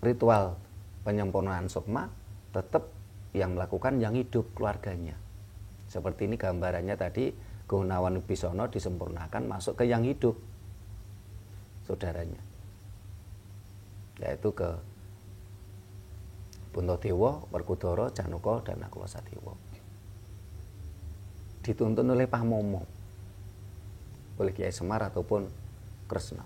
ritual penyempurnaan sukma tetap yang melakukan yang hidup keluarganya. Seperti ini gambarannya tadi, Gunawan Wibisono disempurnakan masuk ke yang hidup saudaranya, yaitu ke Puntadewa, Werkudara, Janaka, dan Nakulasadewa. Dituntun oleh Pamomo, oleh Kiai Semar ataupun Kresna.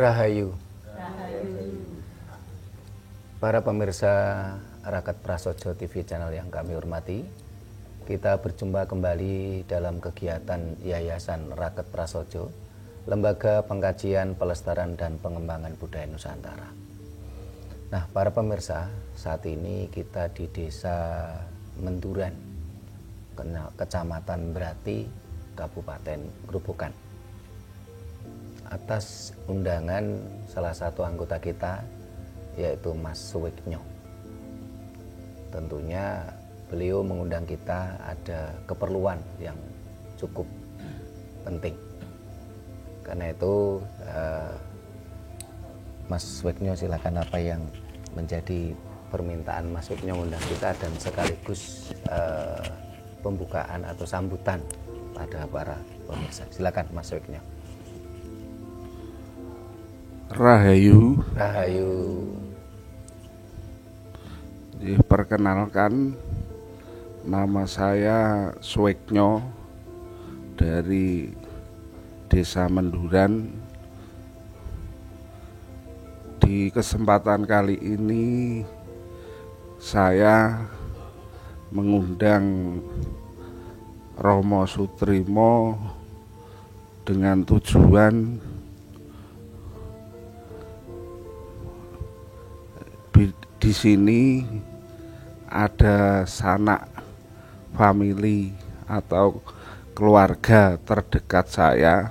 Rahayu. Para pemirsa Raket Prasojo TV channel yang kami hormati, kita berjumpa kembali dalam kegiatan Yayasan Raket Prasojo, Lembaga Pengkajian, Pelestarian dan Pengembangan Budaya Nusantara. Nah, para pemirsa, saat ini kita di Desa Menduran, Kecamatan Berati, Kabupaten Grobogan. Atas undangan salah satu anggota kita, yaitu Mas Suwiknyo. Tentunya beliau mengundang kita ada keperluan yang cukup penting. Karena itu Mas Suwiknyo, silakan apa yang menjadi permintaan Mas Suwiknyo mengundang kita, dan sekaligus pembukaan atau sambutan pada para pemirsa. Silakan Mas Suwiknyo. Rahayu. Rahayu. Perkenalkan, nama saya Suwiknyo dari Desa Menduran. Di kesempatan kali ini saya mengundang Romo Sutrimo dengan tujuan di sini ada sanak famili atau keluarga terdekat saya,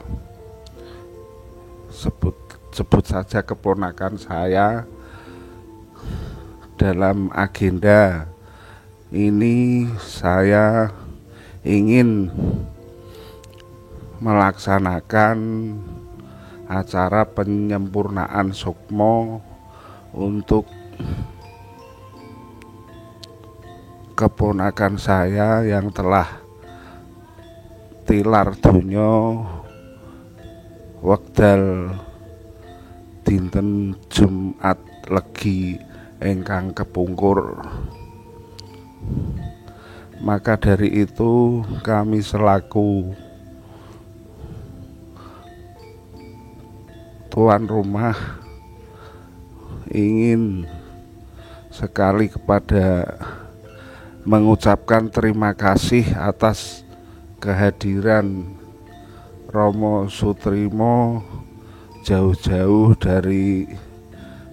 sebut saja keponakan saya. Dalam agenda ini saya ingin melaksanakan acara penyempurnaan sukma untuk keponakan saya yang telah tilar donya wekdal dinten Jumat Legi ingkang kepungkur. Maka dari itu kami selaku tuan rumah ingin sekali kepada mengucapkan terima kasih atas kehadiran Romo Sutrimo jauh-jauh dari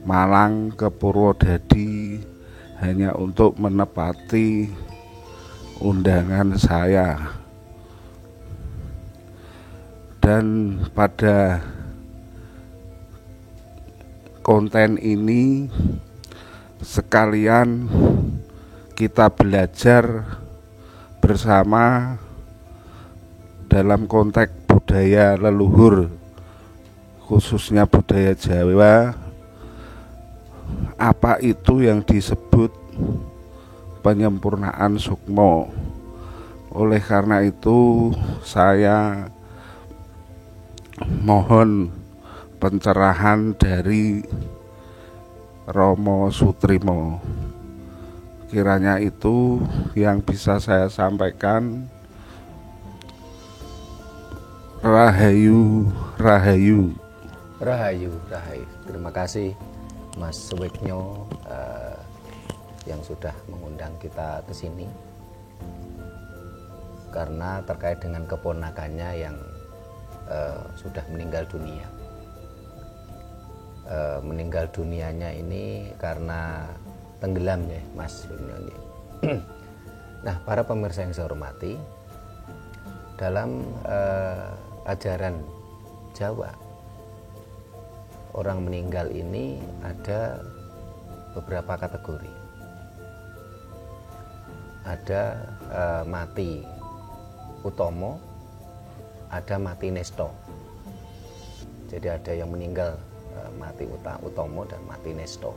Malang ke Purwodadi hanya untuk menepati undangan saya. Dan pada konten ini sekalian kita belajar bersama dalam konteks budaya leluhur, khususnya budaya Jawa, apa itu yang disebut penyempurnaan sukma. Oleh karena itu saya mohon pencerahan dari Romo Sutrimo. Kiranya itu yang bisa saya sampaikan. Rahayu, rahayu. Rahayu, rahayu. Terima kasih Mas Suwiknyo yang sudah mengundang kita ke sini karena terkait dengan keponakannya yang sudah meninggal dunia. Meninggal dunianya ini karena tenggelam ya Mas Suwiknyo. Nah, para pemirsa yang saya hormati, dalam ajaran Jawa orang meninggal ini ada beberapa kategori. Ada mati utomo, ada mati nesto. Jadi ada yang meninggal mati utomo dan mati nesto.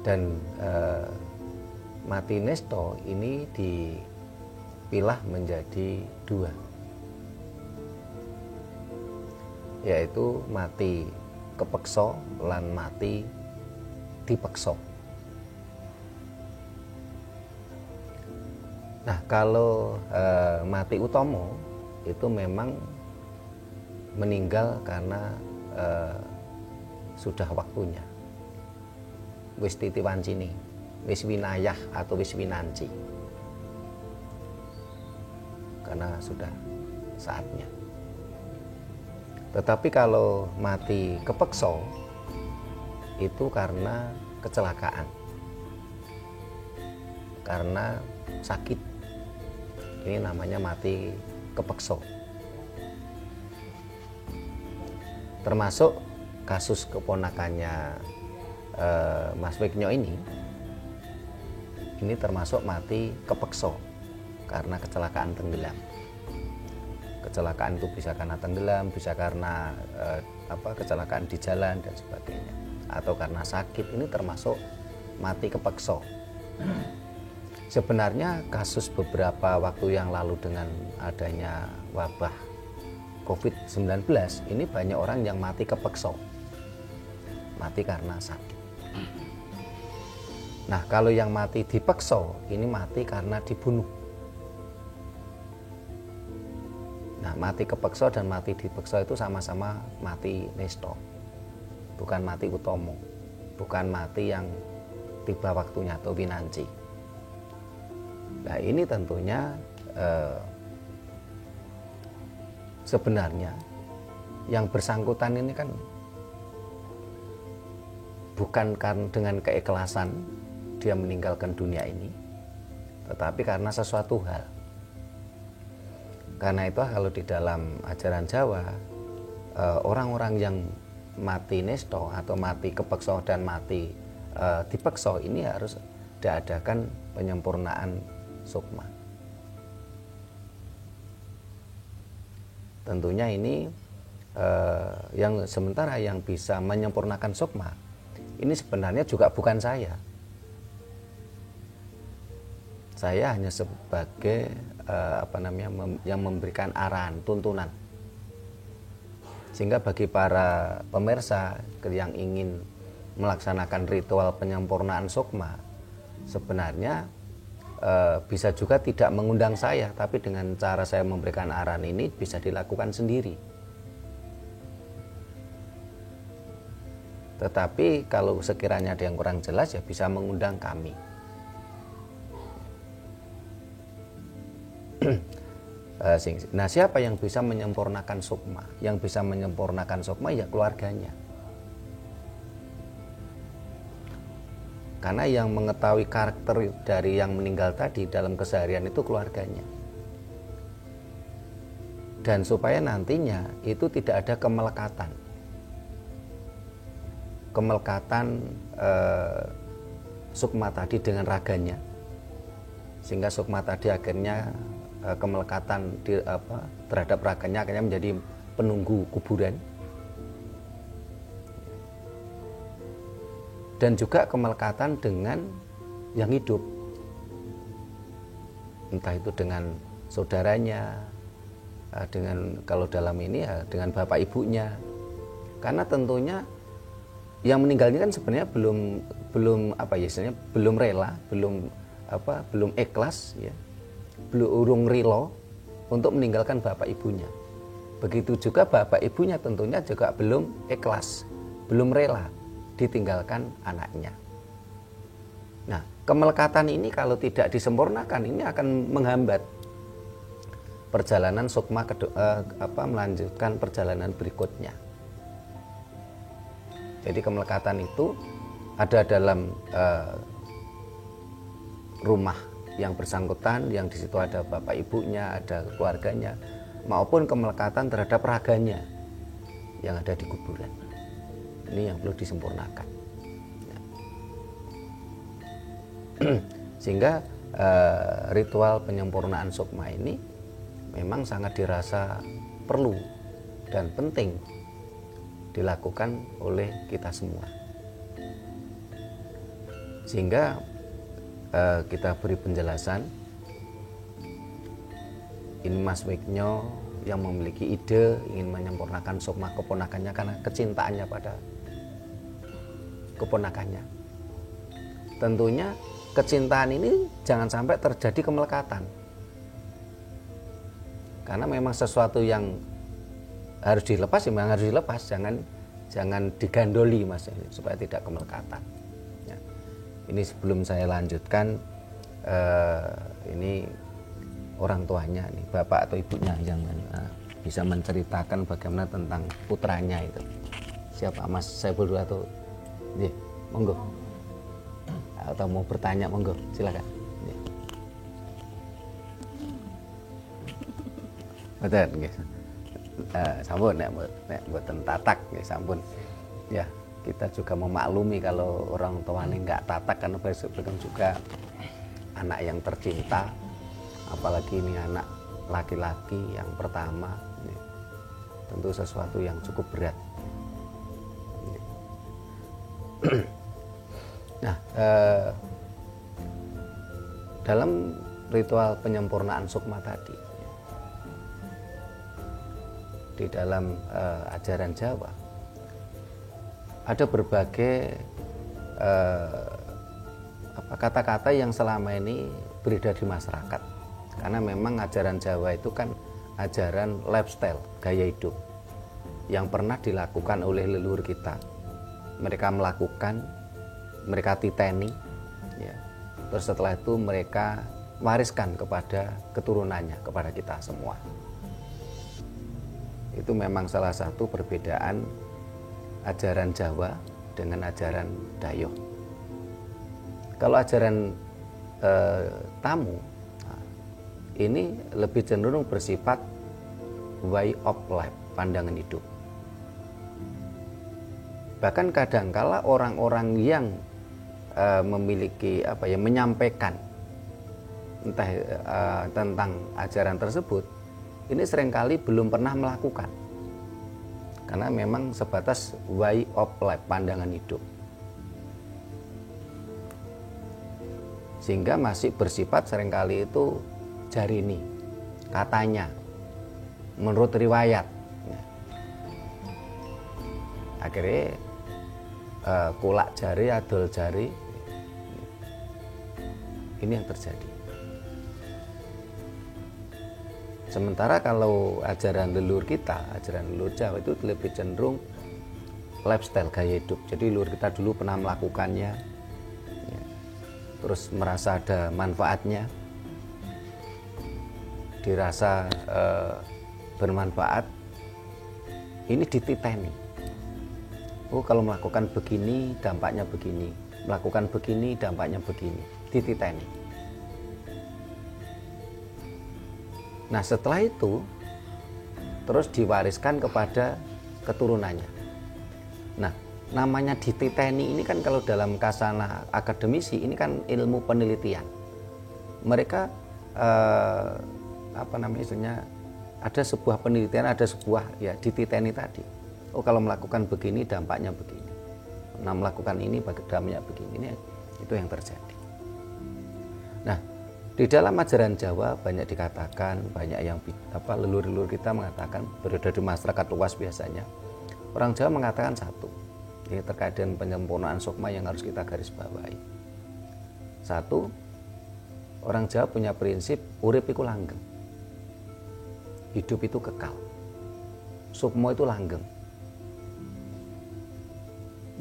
Dan mati nesto ini dipilah menjadi dua, yaitu mati kepeksa lan mati dipeksa. Nah, kalau mati utomo itu memang meninggal karena sudah waktunya, wis titiwancini, wis winayah atau wis winanci, karena sudah saatnya. Tetapi kalau mati kepeksa itu karena kecelakaan, karena sakit. Ini namanya mati kepeksa. Termasuk kasus keponakannya Mas Wigno ini termasuk mati kepeksa karena kecelakaan tenggelam. Kecelakaan itu bisa karena tenggelam, bisa karena kecelakaan di jalan dan sebagainya, atau karena sakit. Ini termasuk mati kepeksa. Sebenarnya kasus beberapa waktu yang lalu dengan adanya wabah COVID-19 ini banyak orang yang mati kepeksa, mati karena sakit. Nah, kalau yang mati dipeksa ini mati karena dibunuh. Nah, mati kepeksa dan mati dipeksa itu sama-sama mati nesto, bukan mati utomo, bukan mati yang tiba waktunya atau winanci. Nah, ini tentunya sebenarnya yang bersangkutan ini kan bukan karena dengan keikhlasan dia meninggalkan dunia ini, tetapi karena sesuatu hal. Karena itu kalau di dalam ajaran Jawa, orang-orang yang mati nesto atau mati kepeksa dan mati dipeksa ini harus diadakan penyempurnaan sukma. Tentunya ini yang sementara yang bisa menyempurnakan sukma ini sebenarnya juga bukan saya. Saya hanya sebagai yang memberikan arahan, tuntunan. Sehingga bagi para pemirsa yang ingin melaksanakan ritual penyempurnaan sukma, sebenarnya bisa juga tidak mengundang saya, tapi dengan cara saya memberikan arahan ini bisa dilakukan sendiri. Tetapi kalau sekiranya ada yang kurang jelas ya bisa mengundang kami. Nah, siapa yang bisa menyempurnakan sukma? Yang bisa menyempurnakan sukma ya keluarganya. Karena yang mengetahui karakter dari yang meninggal tadi dalam keseharian itu keluarganya. Dan supaya nantinya itu tidak ada kemelekatan. Kemelekatan sukma tadi dengan raganya. Sehingga sukma tadi akhirnya kemelekatan terhadap raganya akhirnya menjadi penunggu kuburan. Dan juga kemelekatan dengan yang hidup, entah itu dengan saudaranya, dengan kalau dalam ini ya dengan bapak ibunya. Karena tentunya yang meninggal ini kan sebenarnya belum rela, belum ikhlas ya, belum rilo untuk meninggalkan bapak ibunya. Begitu juga bapak ibunya tentunya juga belum ikhlas, belum rela ditinggalkan anaknya. Nah, kemelekatan ini kalau tidak disempurnakan ini akan menghambat perjalanan sukma melanjutkan perjalanan berikutnya. Jadi kemelekatan itu ada dalam rumah yang bersangkutan, yang di situ ada bapak ibunya, ada keluarganya, maupun kemelekatan terhadap raganya yang ada di kuburan. Ini yang perlu disempurnakan. Sehingga ritual penyempurnaan sukma ini memang sangat dirasa perlu dan penting dilakukan oleh kita semua. Sehingga kita beri penjelasan, ini Mas Miknyo yang memiliki ide ingin menyempurnakan sukma keponakannya karena kecintaannya pada keponakannya. Tentunya kecintaan ini jangan sampai terjadi kemelekatan, karena memang sesuatu yang harus dilepas, memang harus dilepas, jangan digandoli Mas, supaya tidak kemelekatan. Ya. Ini sebelum saya lanjutkan, ini orang tuanya, nih, bapak atau ibunya yang bisa menceritakan bagaimana tentang putranya itu. Siapa, Mas Saiful dulu atau monggo, atau mau bertanya monggo, silakan. Betul, nggih. Sampun nek mboten tatak nggih sampun. Ya, kita juga memaklumi kalau orang tuanya enggak tatak, karena besok juga anak yang tercinta, apalagi ini anak laki-laki yang pertama, ini tentu sesuatu yang cukup berat. Nah, dalam ritual penyempurnaan sukma tadi, di dalam ajaran Jawa ada berbagai kata-kata yang selama ini beredar di masyarakat, karena memang ajaran Jawa itu kan ajaran lifestyle, gaya hidup yang pernah dilakukan oleh leluhur kita. Mereka melakukan, mereka titeni, ya. Terus setelah itu mereka wariskan kepada keturunannya, kepada kita semua. Itu memang salah satu perbedaan ajaran Jawa dengan ajaran Dayo. Kalau ajaran tamu, ini lebih cenderung bersifat way of life, pandangan hidup. Bahkan kadangkala orang-orang yang memiliki menyampaikan entah tentang ajaran tersebut, ini seringkali belum pernah melakukan, karena memang sebatas way of life, pandangan hidup, sehingga masih bersifat seringkali itu jarini, katanya, menurut riwayat. Akhirnya kulak jari, adol jari, ini yang terjadi. Sementara kalau ajaran leluhur kita, ajaran leluhur Jawa itu lebih cenderung lifestyle, gaya hidup. Jadi leluhur kita dulu pernah melakukannya, ya, terus merasa ada manfaatnya, dirasa bermanfaat, ini dititeni. Oh, kalau melakukan begini dampaknya begini, melakukan begini dampaknya begini, dititeni. Nah, setelah itu terus diwariskan kepada keturunannya. Nah, namanya dititeni ini kan kalau dalam kasana akademisi ini kan ilmu penelitian. Mereka ada sebuah penelitian, ada sebuah dititeni tadi. Oh, kalau melakukan begini dampaknya begini. Nah, melakukan ini dampaknya begini. Itu yang terjadi. Nah, di dalam ajaran Jawa banyak dikatakan, banyak yang leluhur-leluhur kita mengatakan, berada di masyarakat luas biasanya. Orang Jawa mengatakan satu, ini terkait dengan penyempurnaan sukma yang harus kita garis bawahi. Satu, orang Jawa punya prinsip urip iku langgeng. Hidup itu kekal. Sukma itu langgeng.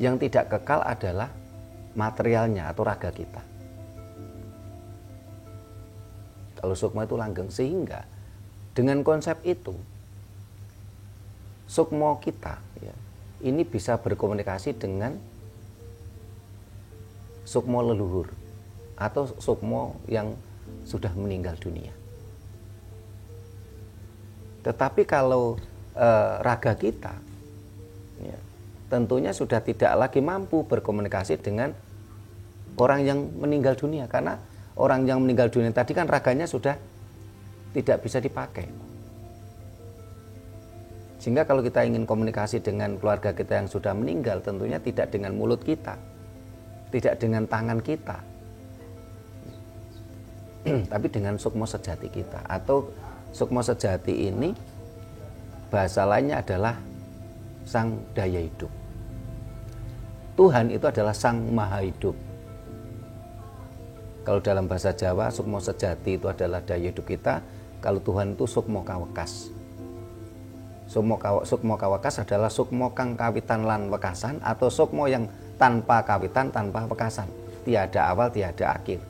Yang tidak kekal adalah materialnya atau raga kita. Kalau sukma itu langgeng, sehingga dengan konsep itu sukma kita ini bisa berkomunikasi dengan sukma leluhur atau sukma yang sudah meninggal dunia. Tetapi kalau raga kita tentunya sudah tidak lagi mampu berkomunikasi dengan orang yang meninggal dunia, karena orang yang meninggal dunia tadi kan raganya sudah tidak bisa dipakai. Sehingga kalau kita ingin komunikasi dengan keluarga kita yang sudah meninggal, tentunya tidak dengan mulut kita, tidak dengan tangan kita, tapi dengan sukmo sejati kita. Atau sukmo sejati ini bahasa lainnya adalah sang daya hidup. Tuhan itu adalah sang maha hidup. Kalau dalam bahasa Jawa, sukmo sejati itu adalah daya hidup kita. Kalau Tuhan itu sukmo kawekas. Sukmo kawekas adalah sukmo kang kawitan lan wekasan, atau sukmo yang tanpa kawitan, tanpa wekasan, tiada awal, tiada akhir.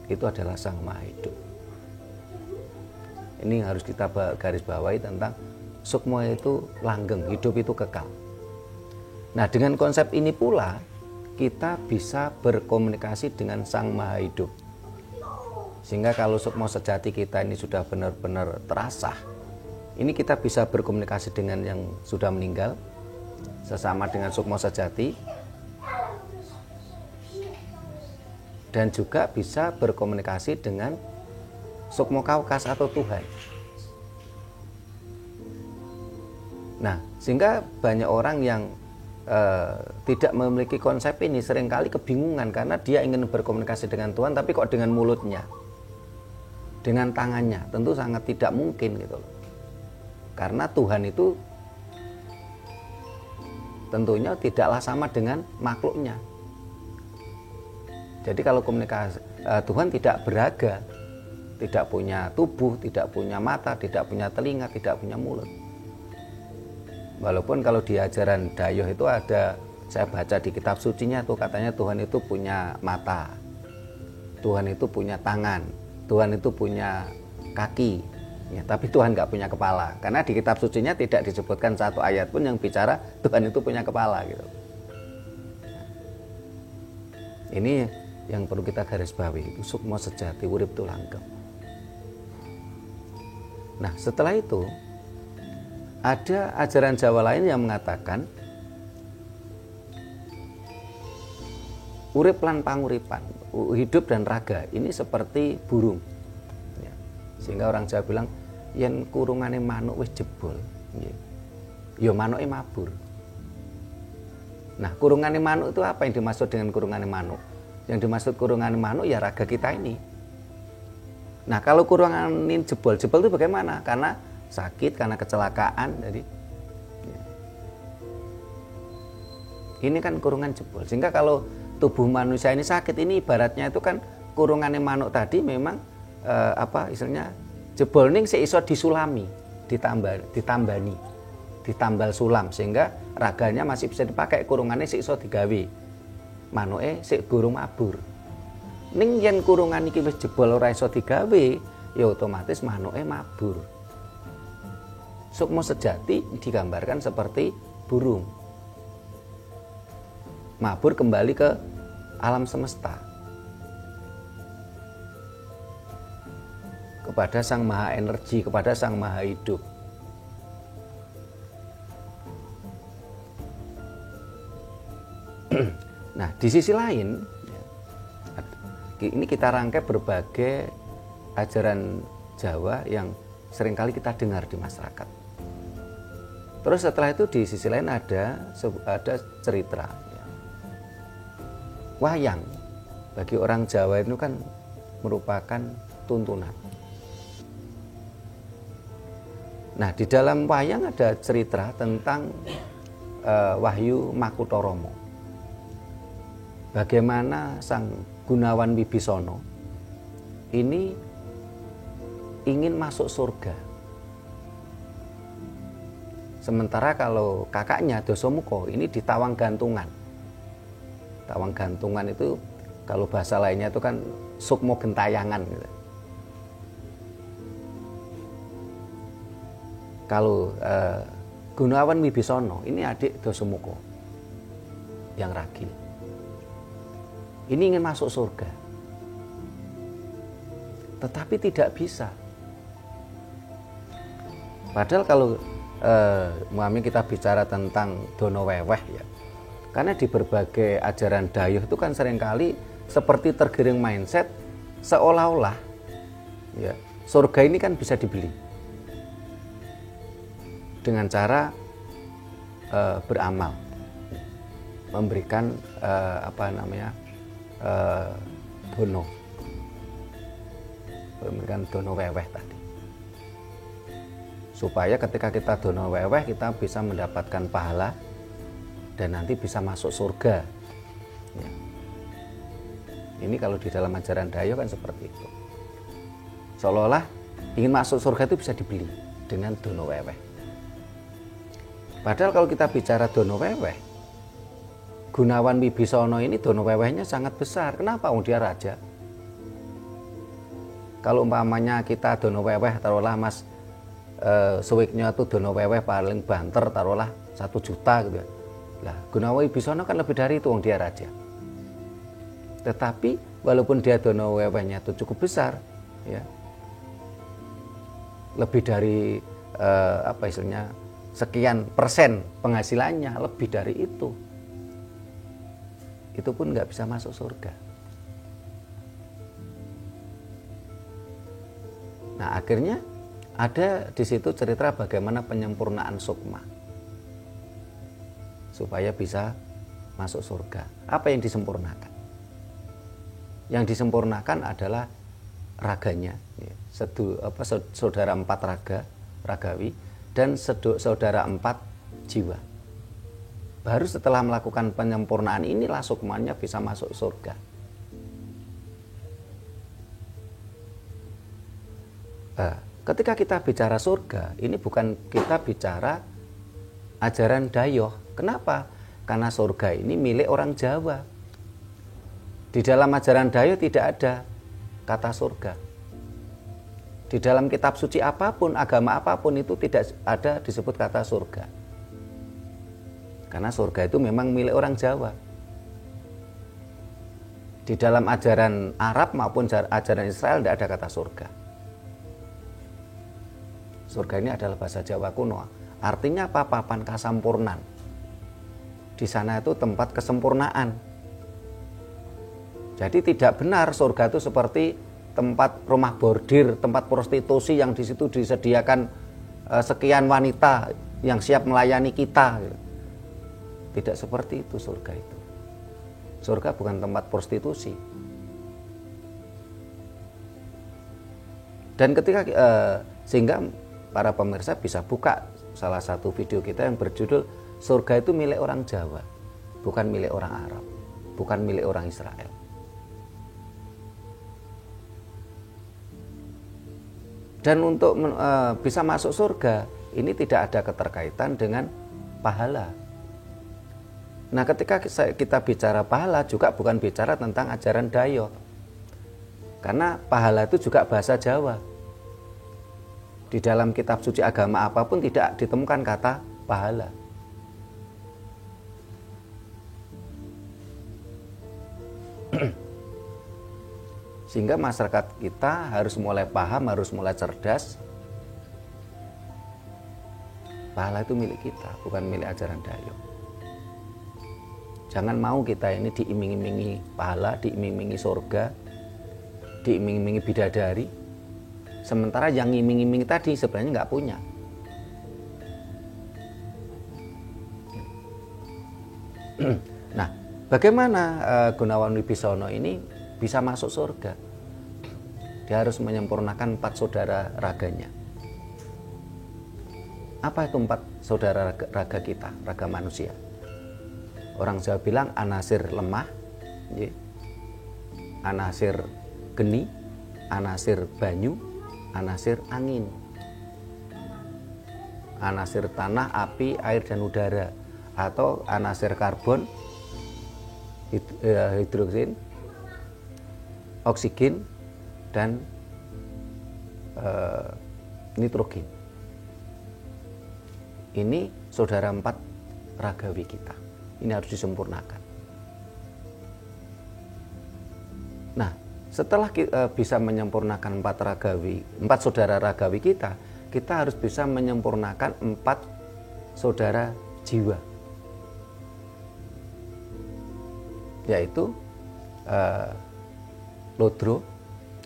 Itu adalah sang maha hidup. Ini harus kita garis bawahi tentang sukmo itu langgeng, hidup itu kekal. Nah, dengan konsep ini pula kita bisa berkomunikasi dengan sang maha hidup. Sehingga kalau sukmo sejati kita ini sudah benar-benar terasah, ini kita bisa berkomunikasi dengan yang sudah meninggal sesama dengan sukmo sejati, dan juga bisa berkomunikasi dengan sukmo kawekas atau Tuhan. Nah, sehingga banyak orang yang tidak memiliki konsep ini seringkali kebingungan, karena dia ingin berkomunikasi dengan Tuhan tapi kok dengan mulutnya, dengan tangannya. Tentu sangat tidak mungkin gitu loh. Karena Tuhan itu tentunya tidaklah sama dengan makhluknya. Jadi kalau komunikasi, Tuhan tidak beraga, tidak punya tubuh, tidak punya mata, tidak punya telinga, tidak punya mulut. Walaupun kalau di ajaran Dayoh itu ada, saya baca di kitab sucinya tuh katanya Tuhan itu punya mata, Tuhan itu punya tangan, Tuhan itu punya kaki. Ya, tapi Tuhan nggak punya kepala, karena di kitab sucinya tidak disebutkan satu ayat pun yang bicara Tuhan itu punya kepala gitu. Ini yang perlu kita garis bawahi, itu sukmo sejati, urip itu langgeng. Nah, setelah itu ada ajaran Jawa lain yang mengatakan urip lan panguripan, hidup dan raga ini seperti burung. Sehingga orang Jawa bilang yen kurungane manuk wis jebol, ya manuke mabur. Nah, kurungane manuk itu apa yang dimaksud dengan kurungane manuk? Yang dimaksud kurungane manuk ya raga kita ini. Nah, kalau kurungan ini jebol itu bagaimana? Karena sakit, karena kecelakaan. Jadi ini kan kurungan jebol. Sehingga kalau tubuh manusia ini sakit, ini ibaratnya itu kan kurungannya manuk tadi memang istilahnya jebol ning sik iso disulami, ditambal sulam, sehingga raganya masih bisa dipakai, kurungannya sik iso digawe, manuke sik gurung mabur. Ning yen kurungan iki wis jebol ora iso digawe, ya otomatis manuke mabur. Sukmo sejati digambarkan seperti burung mabur kembali ke alam semesta, kepada sang maha energi, kepada sang maha hidup. Nah, di sisi lain ini kita rangkai berbagai ajaran Jawa yang seringkali kita dengar di masyarakat. Terus setelah itu di sisi lain ada cerita. Wayang bagi orang Jawa itu kan merupakan tuntunan. Nah, di dalam wayang ada cerita tentang Wahyu Makutoromo. Bagaimana sang Gunawan Wibisono ini ingin masuk surga. Sementara kalau kakaknya Dasamuka ini ditawang gantungan. Tawang gantungan itu kalau bahasa lainnya itu kan sukmo gentayangan gitu. Kalau Gunawan Wibisono ini adik Dasamuka yang ragil. Ini ingin masuk surga, tetapi tidak bisa. Padahal kalau Mami kita bicara tentang dono weweh ya. Karena di berbagai ajaran dayuh itu kan seringkali seperti tergiring mindset seolah-olah ya, surga ini kan bisa dibeli dengan cara beramal, memberikan dono, memberikan dono weweh tadi, supaya ketika kita dono weweh kita bisa mendapatkan pahala dan nanti bisa masuk surga ya. Ini kalau di dalam ajaran dayuh kan seperti itu, seolah-olah ingin masuk surga itu bisa dibeli dengan dono weweh. Padahal kalau kita bicara dono weweh, Gunawan Wibisono ini dono wewehnya sangat besar. Kenapa? Dia raja. Kalau umpamanya kita dono weweh, taruhlah Mas Suwiknya itu dono weweh paling banter taruhlah 1 juta gitu ya. Lah, Gunawan Wibisono kan lebih dari itu, dia raja. Tetapi walaupun dia dono wewehnya itu cukup besar, ya, lebih dari sekian persen penghasilannya, lebih dari itu pun nggak bisa masuk surga. Nah, akhirnya ada di situ cerita bagaimana penyempurnaan sukma supaya bisa masuk surga. Apa yang disempurnakan? Yang disempurnakan adalah raganya, ya. Saudara 4 ragawi dan saudara 4 jiwa. Baru setelah melakukan penyempurnaan inilah sukmanya bisa masuk surga. Ketika kita bicara surga, ini bukan kita bicara ajaran dayuh. Kenapa? Karena surga ini milik orang Jawa. Di dalam ajaran dayuh tidak ada kata surga. Di dalam kitab suci apapun, agama apapun itu tidak ada disebut kata surga. Karena surga itu memang milik orang Jawa. Di dalam ajaran Arab maupun ajaran Israel tidak ada kata surga. Surga ini adalah bahasa Jawa kuno. Artinya apa? Papan kasampurnan. Di sana itu tempat kesempurnaan. Jadi tidak benar surga itu seperti tempat rumah bordir, tempat prostitusi yang di situ disediakan sekian wanita yang siap melayani kita. Tidak seperti itu surga itu. Surga bukan tempat prostitusi. Dan ketika sehingga para pemirsa bisa buka salah satu video kita yang berjudul surga itu milik orang Jawa, bukan milik orang Arab, bukan milik orang Israel. Dan untuk bisa masuk surga ini tidak ada keterkaitan dengan pahala. Nah, ketika kita bicara pahala juga bukan bicara tentang ajaran dayuh. Karena pahala itu juga bahasa Jawa. Di dalam kitab suci agama apapun tidak ditemukan kata pahala. Sehingga masyarakat kita harus mulai paham, harus mulai cerdas. Pahala itu milik kita, bukan milik ajaran dayuh. Jangan mau kita ini diiming-imingi pahala, diiming-imingi surga, diiming-imingi bidadari. Sementara yang iming-imingi tadi sebenarnya nggak punya. Nah, bagaimana Gunawan Wibisono ini bisa masuk surga? Dia harus menyempurnakan 4 saudara raganya. Apa itu 4 saudara raga kita, raga manusia? Orang Jawa bilang anasir lemah, anasir geni, anasir banyu, anasir angin, anasir tanah, api, air, dan udara, atau anasir karbon, hidrogen, oksigen, dan nitrogen. Ini saudara 4 ragawi kita. Ini harus disempurnakan. Nah, setelah bisa menyempurnakan 4 saudara ragawi kita harus bisa menyempurnakan 4 saudara jiwa, yaitu Lodro,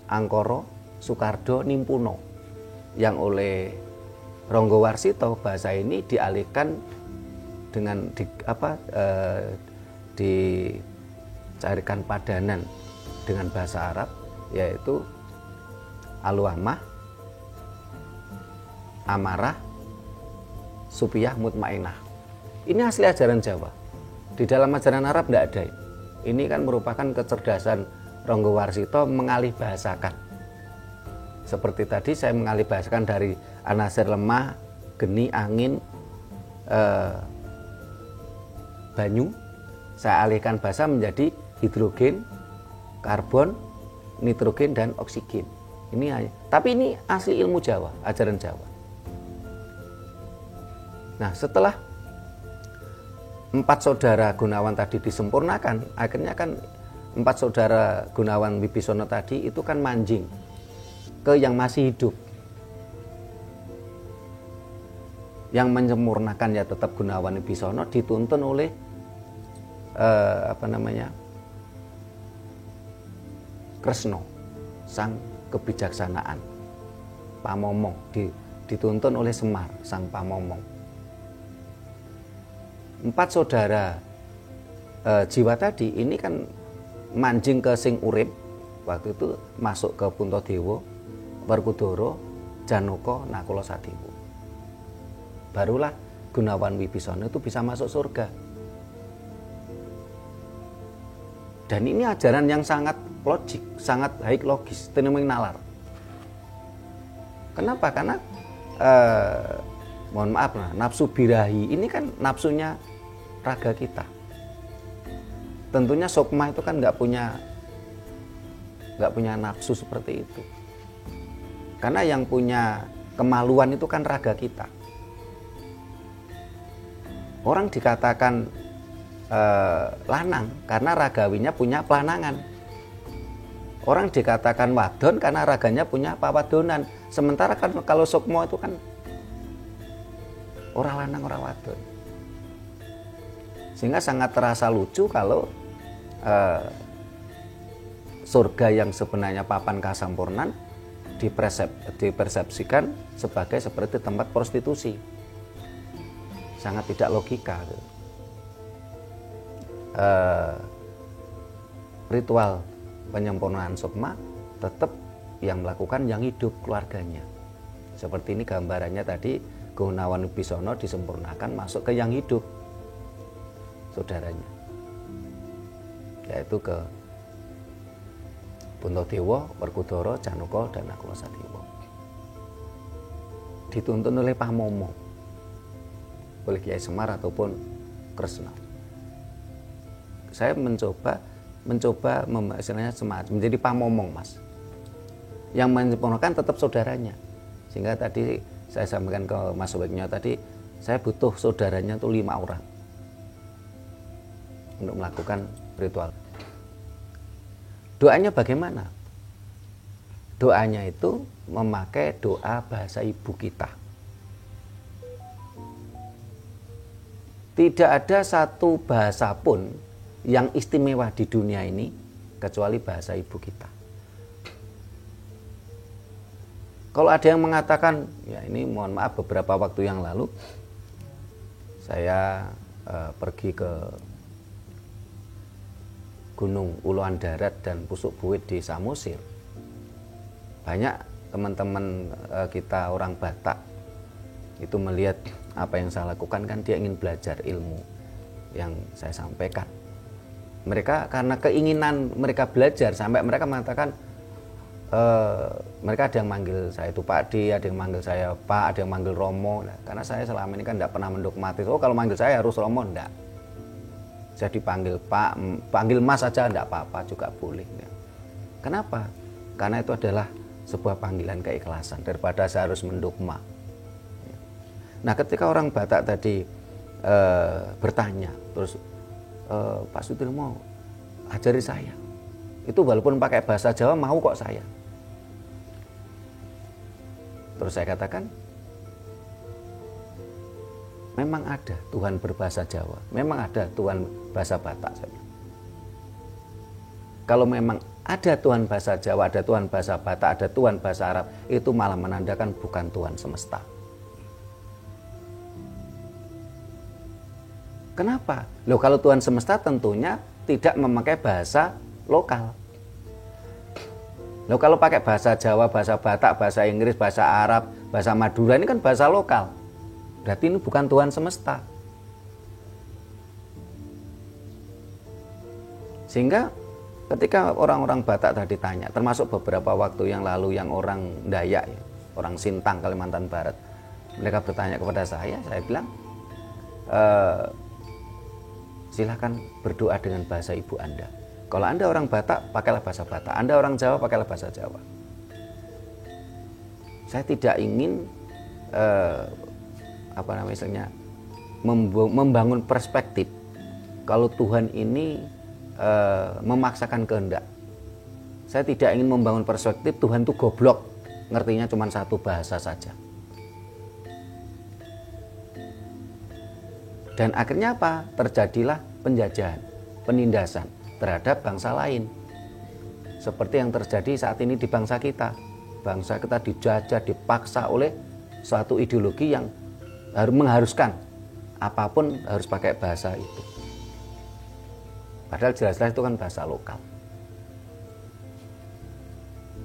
Angkara, Soekardo, Nimpuno, yang oleh Ronggo Warsito bahasa ini dialihkan dengan dicarikan padanan dengan bahasa Arab, yaitu Aluamah, Amarah, Supiyah, Mutmainah. Ini asli ajaran Jawa. Di dalam ajaran Arab tidak ada. Ini kan merupakan kecerdasan Ronggo Warsito mengalih bahasakan. Seperti tadi saya mengalih bahasakan dari anasir lemah, geni, angin, banyu. Saya alihkan bahasa menjadi hidrogen, karbon, nitrogen, dan oksigen. Tapi ini asli ilmu Jawa, ajaran Jawa. Nah, setelah 4 saudara Gunawan tadi disempurnakan, akhirnya kan 4 saudara Gunawan Wibisono tadi itu kan manjing ke yang masih hidup. Yang menyempurnakan ya tetap Gunawan Wibisono, dituntun oleh Kresna, sang kebijaksanaan, Pamomong, dituntun oleh Semar, sang Pamomong. 4 saudara jiwa tadi ini kan manjing ke sing urip, waktu itu masuk ke Puntadewa, Werkudara, Janaka, Nakula Sadewa. Barulah Gunawan Wibisono itu bisa masuk surga. Dan ini ajaran yang sangat logik, sangat baik logis, tenemeng nalar. Kenapa? Karena mohon maaf, nafsu birahi ini kan nafsunya raga kita. Tentunya Sukma itu kan nggak punya nafsu seperti itu. Karena yang punya kemaluan itu kan raga kita. Orang dikatakan lanang karena ragawinya punya pelanangan. Orang dikatakan wadon karena raganya punya pawadonan. Sementara kan kalau Sukma itu kan orang lanang, orang wadon. Sehingga sangat terasa lucu kalau surga yang sebenarnya papan kasampurnan dipersepsikan seperti tempat prostitusi. Sangat tidak logika. Ritual penyempurnaan Sukma tetap yang melakukan yang hidup, keluarganya. Seperti ini gambarannya tadi, Gunawan Wibisono disempurnakan masuk ke yang hidup, saudaranya, yaitu ke Puntadewa, Werkudara, Janaka, dan Nakula Sadewa. Dituntun oleh Pamomong, oleh Kiai Semar ataupun Kresna. Saya mencoba istilahnya semacam menjadi Pamomong, Mas. Yang menyempurnakan tetap saudaranya. Sehingga tadi saya sampaikan ke Mas Weknya tadi, saya butuh saudaranya itu 5 orang untuk melakukan ritual. Doanya bagaimana? Doanya itu memakai doa bahasa ibu kita. Tidak ada satu bahasa pun yang istimewa di dunia ini kecuali bahasa ibu kita. Kalau ada yang mengatakan, ya ini mohon maaf, beberapa waktu yang lalu saya pergi ke Gunung Uluan Darat dan Pusuk Buit di Samosir. Banyak teman-teman kita orang Batak itu melihat apa yang saya lakukan, kan dia ingin belajar ilmu yang saya sampaikan. Mereka karena keinginan mereka belajar sampai mereka mengatakan, mereka ada yang manggil saya itu Pak D, ada yang manggil saya Pak, ada yang manggil Romo. Nah, karena saya selama ini kan tidak pernah mendogmatis, oh kalau manggil saya harus Romo, enggak. Saya dipanggil Pak, panggil Mas saja enggak apa-apa, juga boleh. Ya. Kenapa? Karena itu adalah sebuah panggilan keikhlasan daripada saya harus mendogma. Nah, ketika orang Batak tadi bertanya, terus Pak Sudirmo ajari saya, itu walaupun pakai bahasa Jawa mau kok saya. Terus saya katakan, memang ada Tuhan berbahasa Jawa, memang ada Tuhan bahasa Batak. Kalau memang ada Tuhan bahasa Jawa, ada Tuhan bahasa Batak, ada Tuhan bahasa Arab, itu malah menandakan bukan Tuhan semesta. Kenapa? Loh, kalau Tuhan semesta tentunya tidak memakai bahasa lokal. Loh, kalau pakai bahasa Jawa, bahasa Batak, bahasa Inggris, bahasa Arab, bahasa Madura, ini kan bahasa lokal. Berarti ini bukan Tuhan semesta. Sehingga ketika orang-orang Batak tadi tanya, termasuk beberapa waktu yang lalu yang orang Dayak, ya, orang Sintang, Kalimantan Barat, mereka bertanya kepada saya bilang, silahkan berdoa dengan bahasa ibu Anda. Kalau Anda orang Batak, pakailah bahasa Batak. Anda orang Jawa, pakailah bahasa Jawa. Saya tidak ingin membangun perspektif kalau Tuhan ini memaksakan kehendak. Saya tidak ingin membangun perspektif Tuhan itu goblok, ngertinya cuma satu bahasa saja. Dan akhirnya apa? Terjadilah penjajahan, penindasan terhadap bangsa lain. Seperti yang terjadi saat ini di bangsa kita. Bangsa kita dijajah, dipaksa oleh suatu ideologi yang mengharuskan apapun harus pakai bahasa itu. Padahal jelas-jelas itu kan bahasa lokal.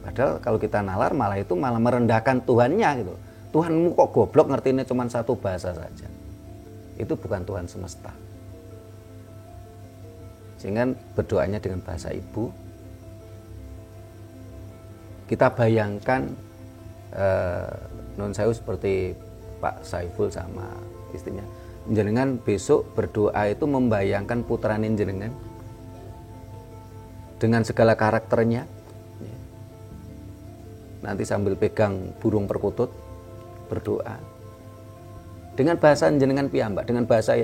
Padahal kalau kita nalar malah itu malah merendahkan Tuhannya gitu. Tuhanmu kok goblok ngertinya cuma satu bahasa saja. Itu bukan Tuhan semesta. Sehingga berdoanya dengan bahasa ibu. Kita bayangkan non sewu seperti Pak Saiful sama istrinya. Jenengan besok berdoa itu membayangkan putrane jenengan dengan segala karakternya. Nanti sambil pegang burung perkutut berdoa. Dengan bahasa jenengan piyambak, dengan bahasa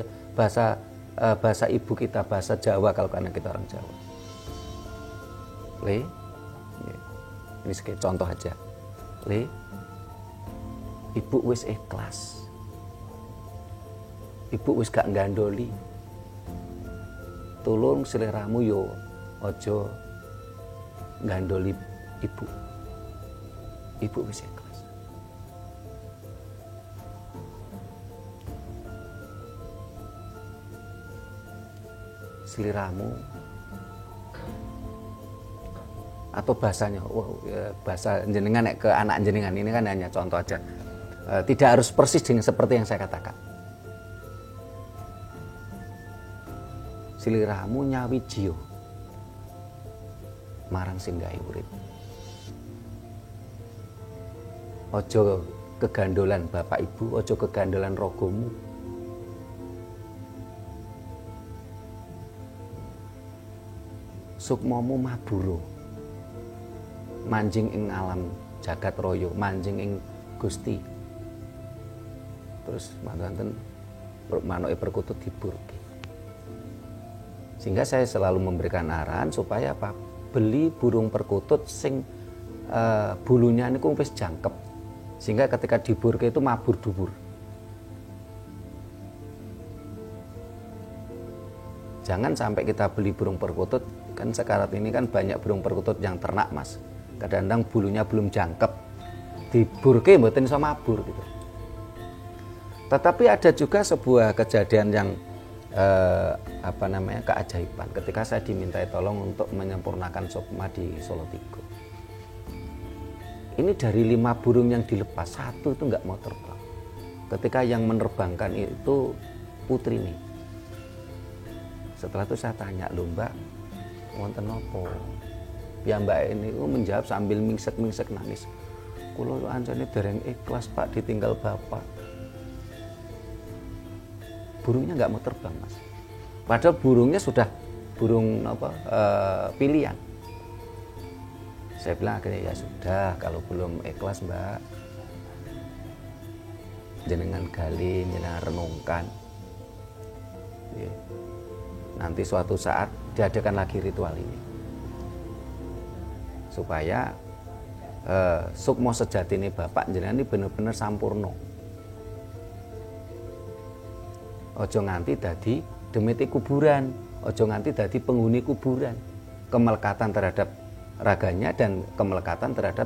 ibu kita, bahasa Jawa kalau karena kita orang Jawa. Le, ini sebagai contoh aja. Le, ibu wis ikhlas. Ibu wis gak gandoli. Tolong seleramu yo ojo gandoli ibu. Ibu wis ikhlas. Seliramu atau bahasanya, bahasa jenengan ke anak jenengan ini kan hanya contoh aja, tidak harus persis dengan seperti yang saya katakan. Seliramu nyawi jiyo marang singgahi urip. Ojo kegandolan bapak ibu, ojo kegandolan rogomu. Sukmomu maburo, manjing ing alam jagat royo, manjing ing Gusti. Terus mantan manoke perkutut diburke. Sehingga saya selalu memberikan arahan supaya apa? Beli burung perkutut sing bulunya niku wis jangkep. Sehingga ketika diburke itu mabur dubur. Jangan sampai kita beli burung perkutut, kan sekarang ini kan banyak burung perkutut yang ternak mas. Kadang-kadang bulunya belum jangkep, diburke mboten iso mabur gitu. Tetapi ada juga sebuah kejadian yang keajaiban ketika saya dimintai tolong untuk menyempurnakan sukma di Solo Tigo. Ini dari 5 burung yang dilepas, 1 itu nggak mau terbang. Ketika yang menerbangkan itu putri nih. Setelah itu saya tanya, lho mbak, wonten nopo? Ya mbak ini menjawab sambil mingsek-mingsek nangis. Kulo anjane dereng ikhlas pak ditinggal bapak. Burungnya nggak mau terbang mas. Padahal burungnya sudah burung pilihan. Saya bilang akhirnya ya sudah, kalau belum ikhlas mbak, jenengan gali, jenengan renungkan. Nanti suatu saat diadakan lagi ritual ini supaya sukmo sejati ini bapak jenengan ini benar-benar sampurno. Ojo nganti dadi demite kuburan, ojo nganti dadi penghuni kuburan. Kemelekatan terhadap raganya dan kemelekatan terhadap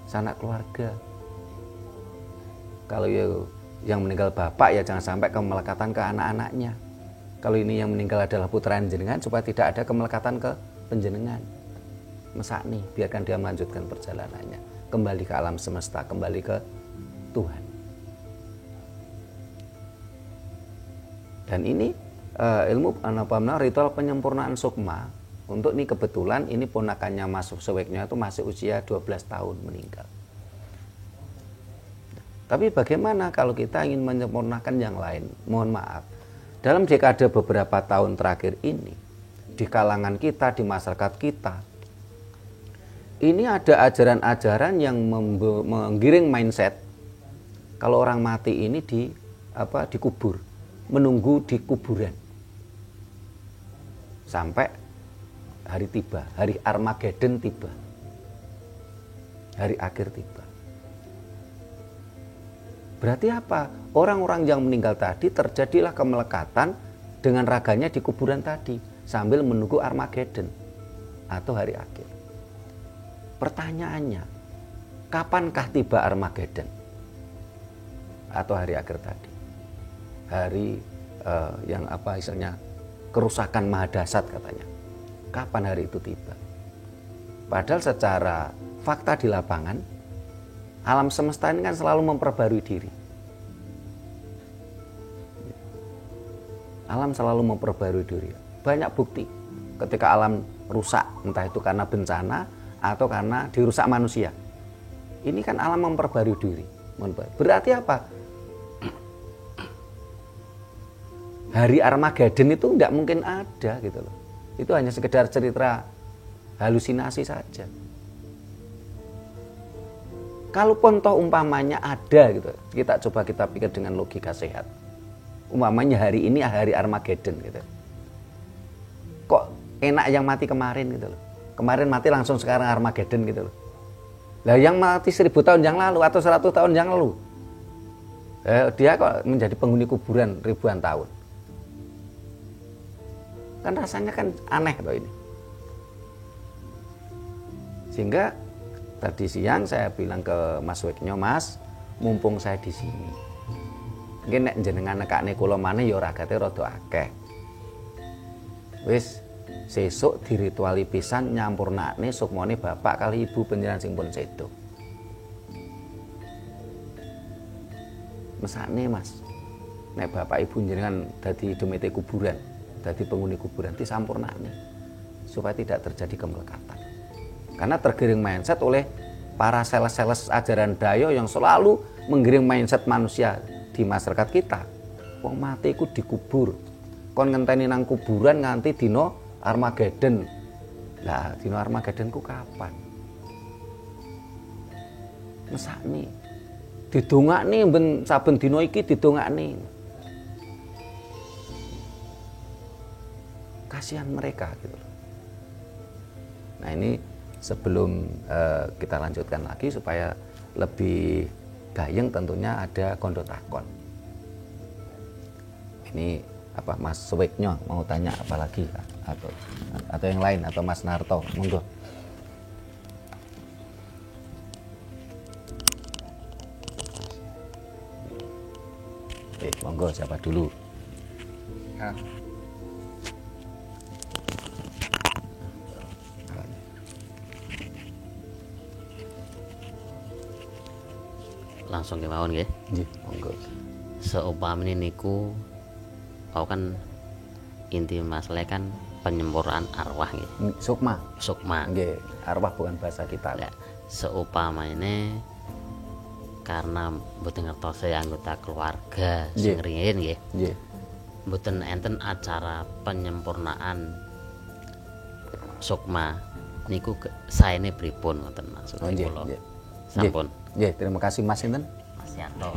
sanak keluarga. Kalau yang meninggal bapak ya jangan sampai kemelekatan ke anak-anaknya. Kalau ini yang meninggal adalah putra jenengan, supaya tidak ada kemelekatan ke penjenengan. Mesakni, biarkan dia melanjutkan perjalanannya, kembali ke alam semesta, kembali ke Tuhan. Dan ini ilmu anapamna ritual penyempurnaan sukma. Untuk ini kebetulan ini ponakannya Mas Suweknyo itu masih usia 12 tahun meninggal. Tapi bagaimana kalau kita ingin menyempurnakan yang lain? Mohon maaf, dalam dekade beberapa tahun terakhir ini, di kalangan kita, di masyarakat kita, ini ada ajaran-ajaran yang menggiring mindset kalau orang mati ini dikubur, menunggu di kuburan sampai hari tiba, hari Armageddon tiba, hari akhir tiba. Berarti apa? Orang-orang yang meninggal tadi terjadilah kemelekatan dengan raganya di kuburan tadi sambil menunggu Armageddon atau hari akhir. Pertanyaannya, kapankah tiba Armageddon atau hari akhir tadi? Hari yang istilahnya kerusakan mahadasat katanya. Kapan hari itu tiba? Padahal secara fakta di lapangan, alam semesta ini kan selalu memperbarui diri. Alam selalu memperbarui diri. Banyak bukti ketika alam rusak, entah itu karena bencana atau karena dirusak manusia. Ini kan alam memperbarui diri. Berarti apa? Hari Armageddon itu tidak mungkin ada gitu loh. Itu hanya sekedar cerita halusinasi saja. Kalaupun toh umpamanya ada gitu, kita pikir dengan logika sehat. Umpamanya hari ini hari Armageddon gitu. Kok enak yang mati kemarin gitu loh. Kemarin mati langsung sekarang Armageddon gitu loh. Lah yang mati 1000 tahun yang lalu atau 100 tahun yang lalu, dia kok menjadi penghuni kuburan ribuan tahun. Kan rasanya kan aneh toh ini. Sehingga tadi siang saya bilang ke Mas Suweknyo, Mas, mumpung saya di sini, mungkin nek jenengan nekakne kula maneh ya ragate rada akeh. Wis sesuk dirituali pisan nyampurnakne sukmane bapak kali ibu panjenengan sing pun sedo. Mesakne Mas, nek bapak ibu jenengan dadi demite kuburan, dadi penghuni kuburan disampurnakne supaya tidak terjadi kemelekatan. Karena tergiring mindset oleh para sales-sales ajaran Dayo yang selalu menggiring mindset manusia di masyarakat kita. Wong mati ku dikubur. Kon ngenteni nang kuburan nganti dina Armageddon. Lah, dina Armageddon ku kapan? Mesakne. Didongakne ben saben dina iki didongakne. Kasihan mereka gitu. Nah, ini sebelum kita lanjutkan lagi supaya lebih gayeng tentunya ada kondo takon. Ini apa Mas Suweknyo mau tanya apa lagi atau yang lain atau Mas Narto, monggo. Monggo siapa dulu? Ya. Langsung kemauan nggih. Nggih, monggo. Seumpamane niku kan inti masalah kan penyempurnaan arwah nggih. Sukma. Nggih, arwah bukan bahasa kita. Ya, seumpamane karena mboten ngertos anggota keluarga sing riyin nggih. Nggih. Mboten enten acara penyempurnaan sukma niku saene pripun ngoten maksud kula. Sampun. Nggih, terima kasih Mas sinten?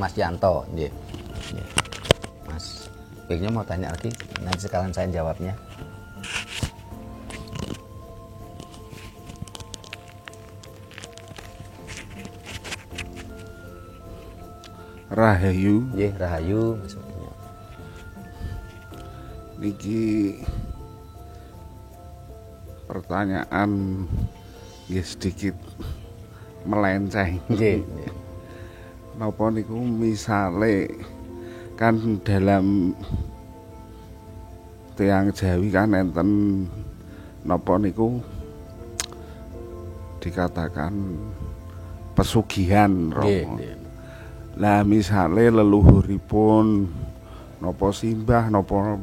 Mas Yanto, nggih. Nggih. Mas Suweknyo mau tanya lagi, nanti sekalian saya jawabnya. Rahayu. Nggih, rahayu Mas Suweknyo. Niki pertanyaan nggih sedikit melenceng. Nggih. Napa niku misale kan dalam tiang Jawi kan enten napa niku dikatakan pesugihan Rama. Lah misale leluhuripun napa simbah napa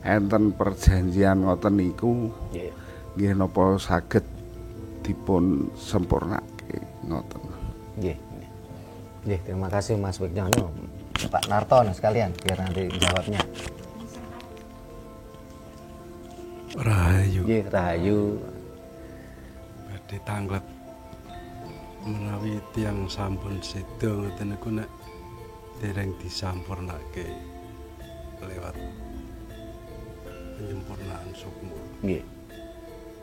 enten perjanjian ngoten niku nggih napa saged dipun sempurnake ngoten. Nggih. Nggih, terima kasih Mas Wignono. Pak Narto sekalian biar nanti jawabnya. Rahayu. Nggih, Rahayu. Badhe tangglet menawi tiyang sampun seda ngoten niku nek dereng disampurnake lewat penyempurnaan sukma. Nggih.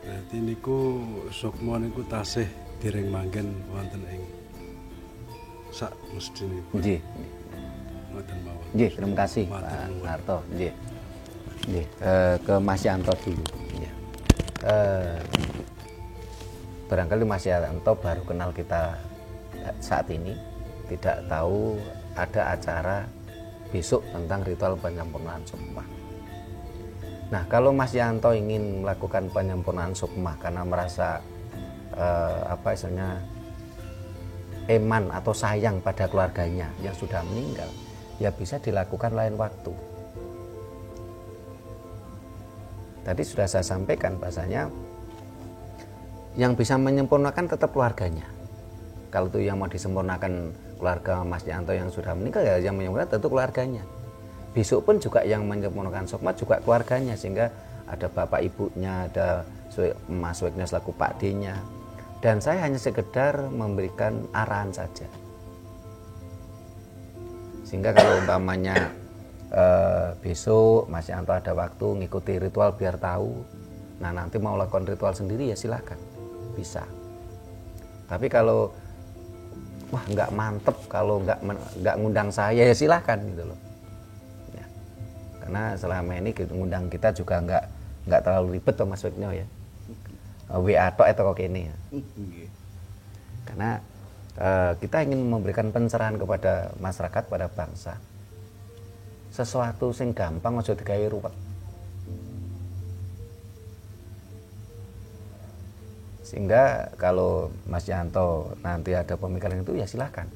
Berarti niku sukma niku tasih dereng manggen wonten ing sak mestinipun. Nggih. Ngoten mawon. Nggih, terima kasih Matur Pak nuwun. Narto. Nggih. Nggih, ke Mas Yanto dulu. Nggih. Barangkali Mas Yanto baru kenal kita saat ini, tidak tahu ada acara besok tentang ritual penyempurnaan sukma. Nah, kalau Mas Yanto ingin melakukan penyempurnaan sukma karena merasa apa istilahnya eman atau sayang pada keluarganya yang sudah meninggal, ya bisa dilakukan lain waktu. Tadi sudah saya sampaikan bahasanya yang bisa menyempurnakan tetap keluarganya. Kalau itu yang mau disempurnakan keluarga Mas Yanto yang sudah meninggal, ya yang menyempurnakan tentu keluarganya. Besok pun juga yang menyempurnakan sukma juga keluarganya, sehingga ada bapak ibunya, ada Mas Wigno selaku Pak D-nya. Dan saya hanya sekedar memberikan arahan saja. Sehingga kalau umpamanya besok Mas Yanto ada waktu ngikuti ritual biar tahu, nah nanti mau lakukan ritual sendiri ya silakan, bisa. Tapi kalau wah nggak mantep kalau nggak ngundang saya ya silakan gitu loh. Ya. Karena selama ini ngundang kita juga nggak terlalu ribet toh Mas Wigno ya. WA tok atau kok ini ya. Karena kita ingin memberikan pencerahan kepada masyarakat, pada bangsa. Sesuatu sing gampang aja digawe ruwet. Sehingga kalau Mas Yanto nanti ada pemikiran itu ya silahkan.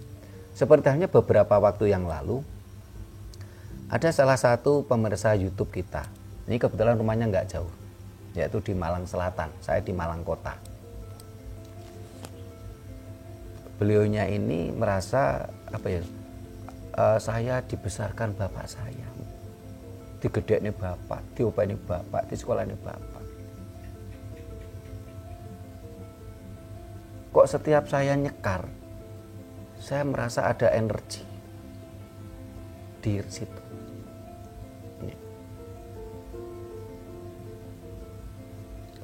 Seperti halnya beberapa waktu yang lalu ada salah satu pemirsa YouTube kita. Ini kebetulan rumahnya nggak jauh, yaitu di Malang Selatan. Saya di Malang Kota. Beliaunya ini merasa apa ya? Saya dibesarkan bapak saya, digedekne bapak, diopeni bapak, di sekolahnya bapak. Kok setiap saya nyekar, saya merasa ada energi di situ.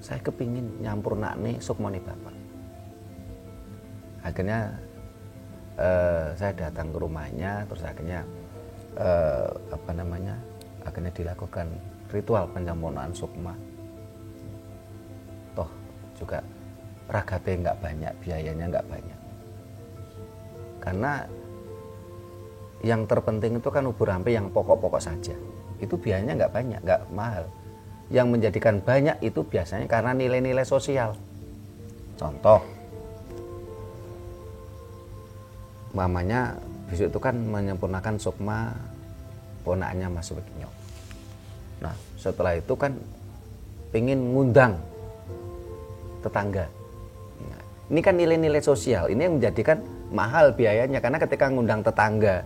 Saya kepingin nyampurnakne sukmane bapak. Akhirnya saya datang ke rumahnya, terus akhirnya akhirnya dilakukan ritual penyempurnaan sukma. Toh juga ragatnya nggak banyak, biayanya nggak banyak. Karena yang terpenting itu kan ubur ampe yang pokok-pokok saja. Itu biayanya nggak banyak, nggak mahal. Yang menjadikan banyak itu biasanya karena nilai-nilai sosial. Contoh, mamanya besok itu kan menyempurnakan sukma ponaknya Mas Wigno. Nah setelah itu kan pengen ngundang tetangga. Nah, ini kan nilai-nilai sosial, ini yang menjadikan mahal biayanya. Karena ketika ngundang tetangga,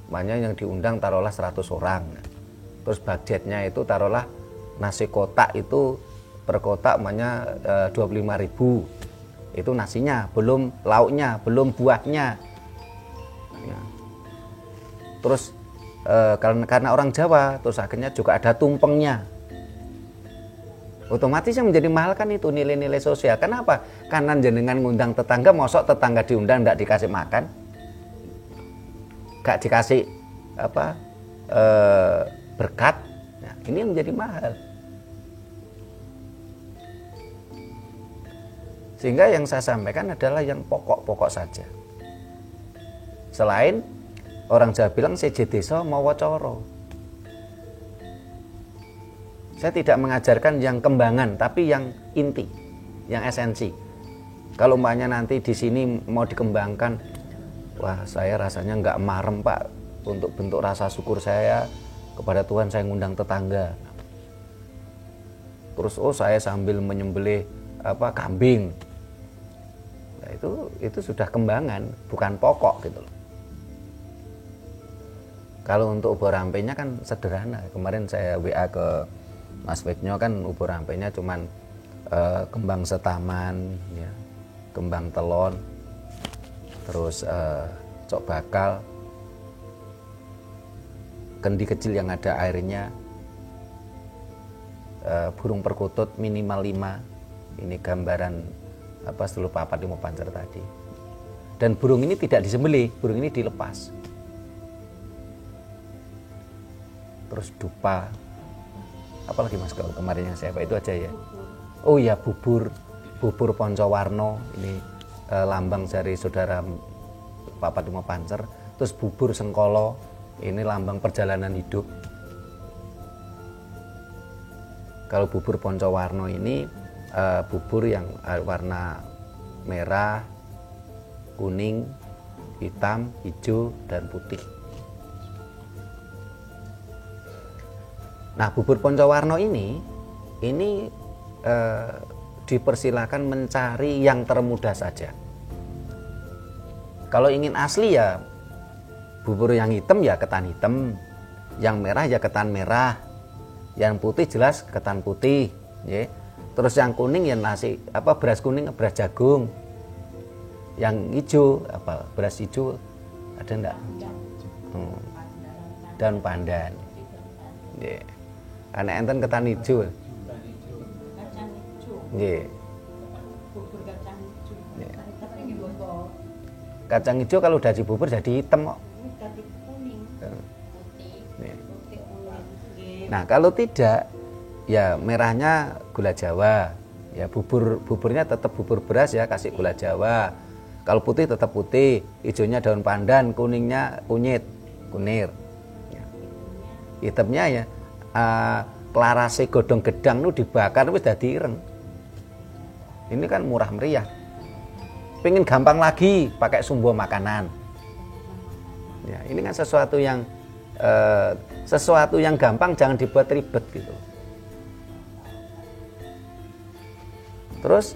makanya yang diundang taruhlah 100 orang. Terus budgetnya itu taruhlah nasi kotak itu per kotak makanya 25.000. Itu nasinya, belum lauknya, belum buahnya. Ya. Terus karena orang Jawa, terus akhirnya juga ada tumpengnya. Otomatis yang menjadi mahal kan itu nilai-nilai sosial. Kenapa? Karena jenengan ngundang tetangga, mosok tetangga diundang nggak dikasih makan, nggak dikasih berkat. Nah, Ini yang menjadi mahal. Sehingga yang saya sampaikan adalah yang pokok-pokok saja. Selain orang Jawa bilang seje desa mawa cara. Saya tidak mengajarkan yang kembangan, tapi yang inti, yang esensi. Kalau umpamanya nanti di sini mau dikembangkan, wah saya rasanya nggak marem Pak, untuk bentuk rasa syukur saya kepada Tuhan saya ngundang tetangga. Terus saya sambil menyembelih kambing. Nah, itu sudah kembangan, bukan pokok gitu loh. Kalau untuk ubur rampenya kan sederhana. Kemarin saya WA ke Mas Weknyo kan ubur rampenya cuman kembang setaman, ya, kembang telon, terus cok bakal, kendi kecil yang ada airnya, burung perkutut minimal 5. Ini gambaran seluruh papat lima pancer tadi. Dan burung ini tidak disembelih, burung ini dilepas. Terus dupa, apalagi Mas kalau kemarin yang saya itu aja ya. Oh ya, bubur Poncowarno, ini lambang dari saudara papat lima pancer. Terus bubur Sengkolo, ini lambang perjalanan hidup. Kalau bubur Poncowarno ini bubur yang warna merah, kuning, hitam, hijau, dan putih. Nah, bubur Poncowarno ini dipersilakan mencari yang termudah saja. Kalau ingin asli ya bubur yang hitam ya ketan hitam, yang merah ya ketan merah, yang putih jelas ketan putih, ya. Terus yang kuning ya beras kuning, beras jagung. Yang hijau beras hijau ada enggak? Daun pandan. Ya. Karena enten ketan hijau. Ya. Kacang hijau kalau udah dibubur jadi hitam kok. Nah, kalau tidak ya merahnya gula Jawa. Ya buburnya tetap bubur beras ya, kasih gula Jawa. Kalau putih tetap putih, hijaunya daun pandan, kuningnya kunir. Ya. Hitamnya ya klarase godong gedang nu dibakar wis dadi ireng. Ini kan murah meriah. Pengen gampang lagi pakai sumbo makanan. Ya, ini kan sesuatu yang gampang, jangan dibuat ribet gitu. Terus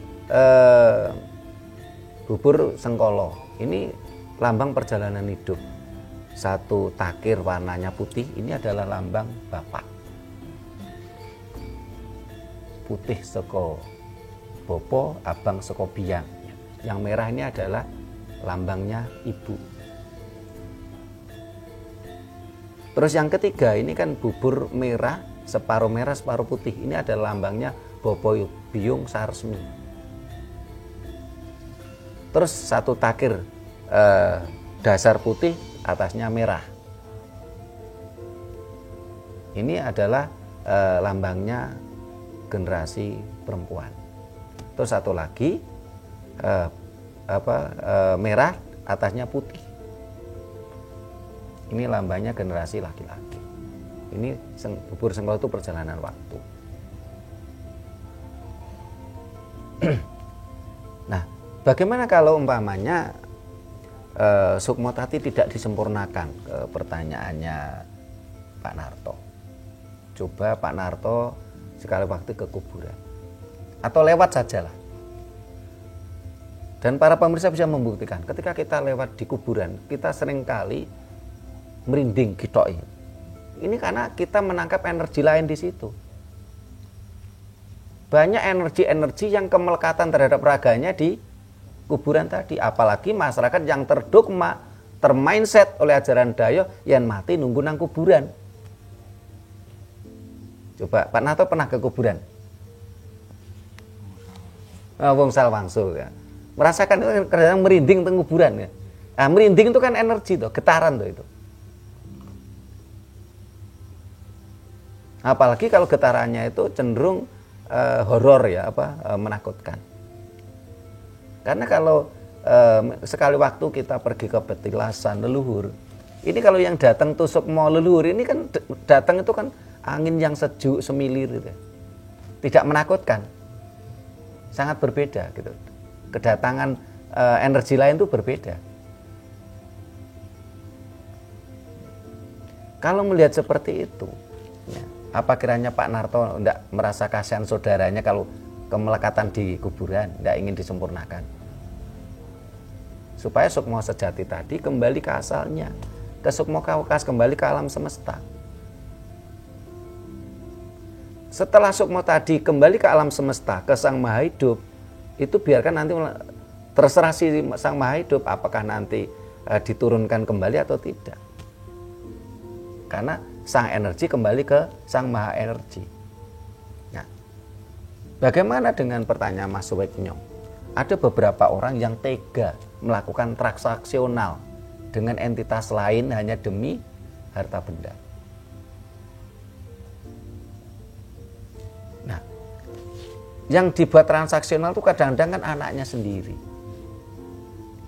bubur Sengkolo ini lambang perjalanan hidup. Satu takir warnanya putih, ini adalah lambang bapak. Putih seko bopo, abang seko biang. Yang merah ini adalah lambangnya ibu. Terus yang ketiga ini kan bubur merah separuh putih. Ini adalah lambangnya Bopo Biung Saresmi. Terus satu takir dasar putih, atasnya merah. Ini adalah lambangnya generasi perempuan. Terus satu lagi merah, atasnya putih. Ini lambangnya generasi laki-laki. Ini bubur Sengkolo itu perjalanan waktu. Nah, bagaimana kalau umpamanya Sukmo Tati tidak disempurnakan? Pertanyaannya Pak Narto. Coba Pak Narto sekali waktu ke kuburan atau lewat sajalah. Dan para pemirsa bisa membuktikan ketika kita lewat di kuburan, kita seringkali merinding gitoi. Ini karena kita menangkap energi lain di situ. Banyak energi-energi yang kemelekatan terhadap raganya di kuburan tadi. Apalagi masyarakat yang terdogma, termindset oleh ajaran Dayo yang mati nunggu nang kuburan. Coba Pak Nato pernah ke kuburan? Wong salwangsul ya. Merasakan itu kadang merinding teng kuburan ya. Nah, merinding itu kan energi tuh, getaran tuh itu. Apalagi kalau getarannya itu cenderung horor ya, menakutkan. Karena kalau sekali waktu kita pergi ke petilasan leluhur, ini kalau yang datang tuh sukma leluhur ini kan datang itu kan angin yang sejuk semilir gitu. Tidak menakutkan. Sangat berbeda gitu. Kedatangan energi lain itu berbeda. Kalau melihat seperti itu, ya, apa kiranya Pak Narto tidak merasa kasihan saudaranya kalau kemelekatan di kuburan, tidak ingin disempurnakan? Supaya sukma sejati tadi kembali ke asalnya, ke sukma kawakas, kembali ke alam semesta. Setelah sukma tadi kembali ke alam semesta, ke Sang Maha Hidup, itu biarkan nanti terserah si Sang Maha Hidup apakah nanti diturunkan kembali atau tidak. Karena sang energi kembali ke Sang Maha Energi. Nah, bagaimana dengan pertanyaan Mas Suweknyo? Ada beberapa orang yang tega melakukan transaksional dengan entitas lain hanya demi harta benda. Nah, yang dibuat transaksional itu kadang-kadang kan anaknya sendiri.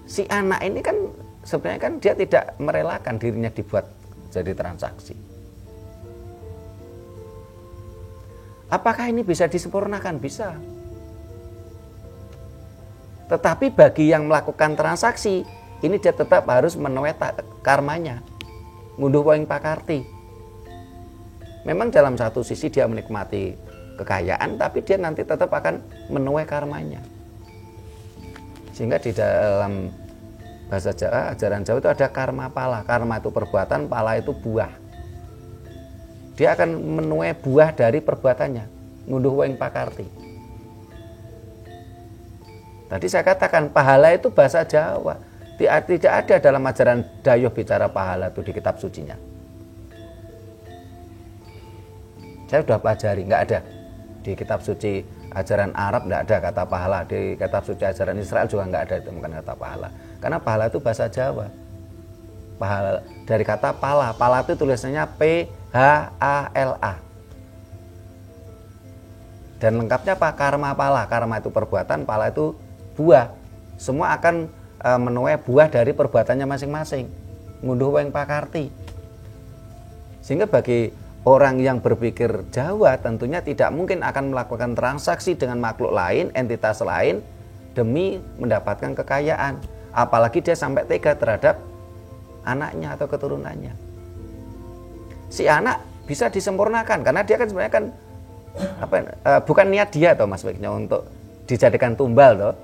Si anak ini kan sebenarnya kan dia tidak merelakan dirinya dibuat jadi transaksi. Apakah ini bisa disempurnakan? Bisa. Tetapi bagi yang melakukan transaksi, ini dia tetap harus menuai karmanya. Ngunduh poing pakarti. Memang dalam satu sisi dia menikmati kekayaan, tapi dia nanti tetap akan menuai karmanya. Sehingga di dalam bahasa Jawa, ajaran Jawa itu ada karma pala. Karma itu perbuatan, pala itu buah. Dia akan menuai buah dari perbuatannya. Ngunduh poing pakarti. Tadi saya katakan pahala itu bahasa Jawa. Tidak ada dalam ajaran Dayoh bicara pahala itu di kitab sucinya. Saya sudah pelajari, nggak ada. Di kitab suci ajaran Arab nggak ada kata pahala. Di kitab suci ajaran Israel juga nggak ada ditemukan kata pahala. Karena pahala itu bahasa Jawa. Pahala dari kata pala. Pala itu tulisannya P-H-A-L-A. Dan lengkapnya apa? Karma pala. Karma itu perbuatan, pala itu buah. Semua akan menuai buah dari perbuatannya masing-masing. Ngunduh poing pakarti. Sehingga bagi orang yang berpikir Jawa tentunya tidak mungkin akan melakukan transaksi dengan makhluk lain, entitas lain demi mendapatkan kekayaan. Apalagi dia sampai tega terhadap anaknya atau keturunannya. Si anak bisa disempurnakan karena dia kan sebenarnya kan bukan niat dia toh Mas Weknyo untuk dijadikan tumbal toh.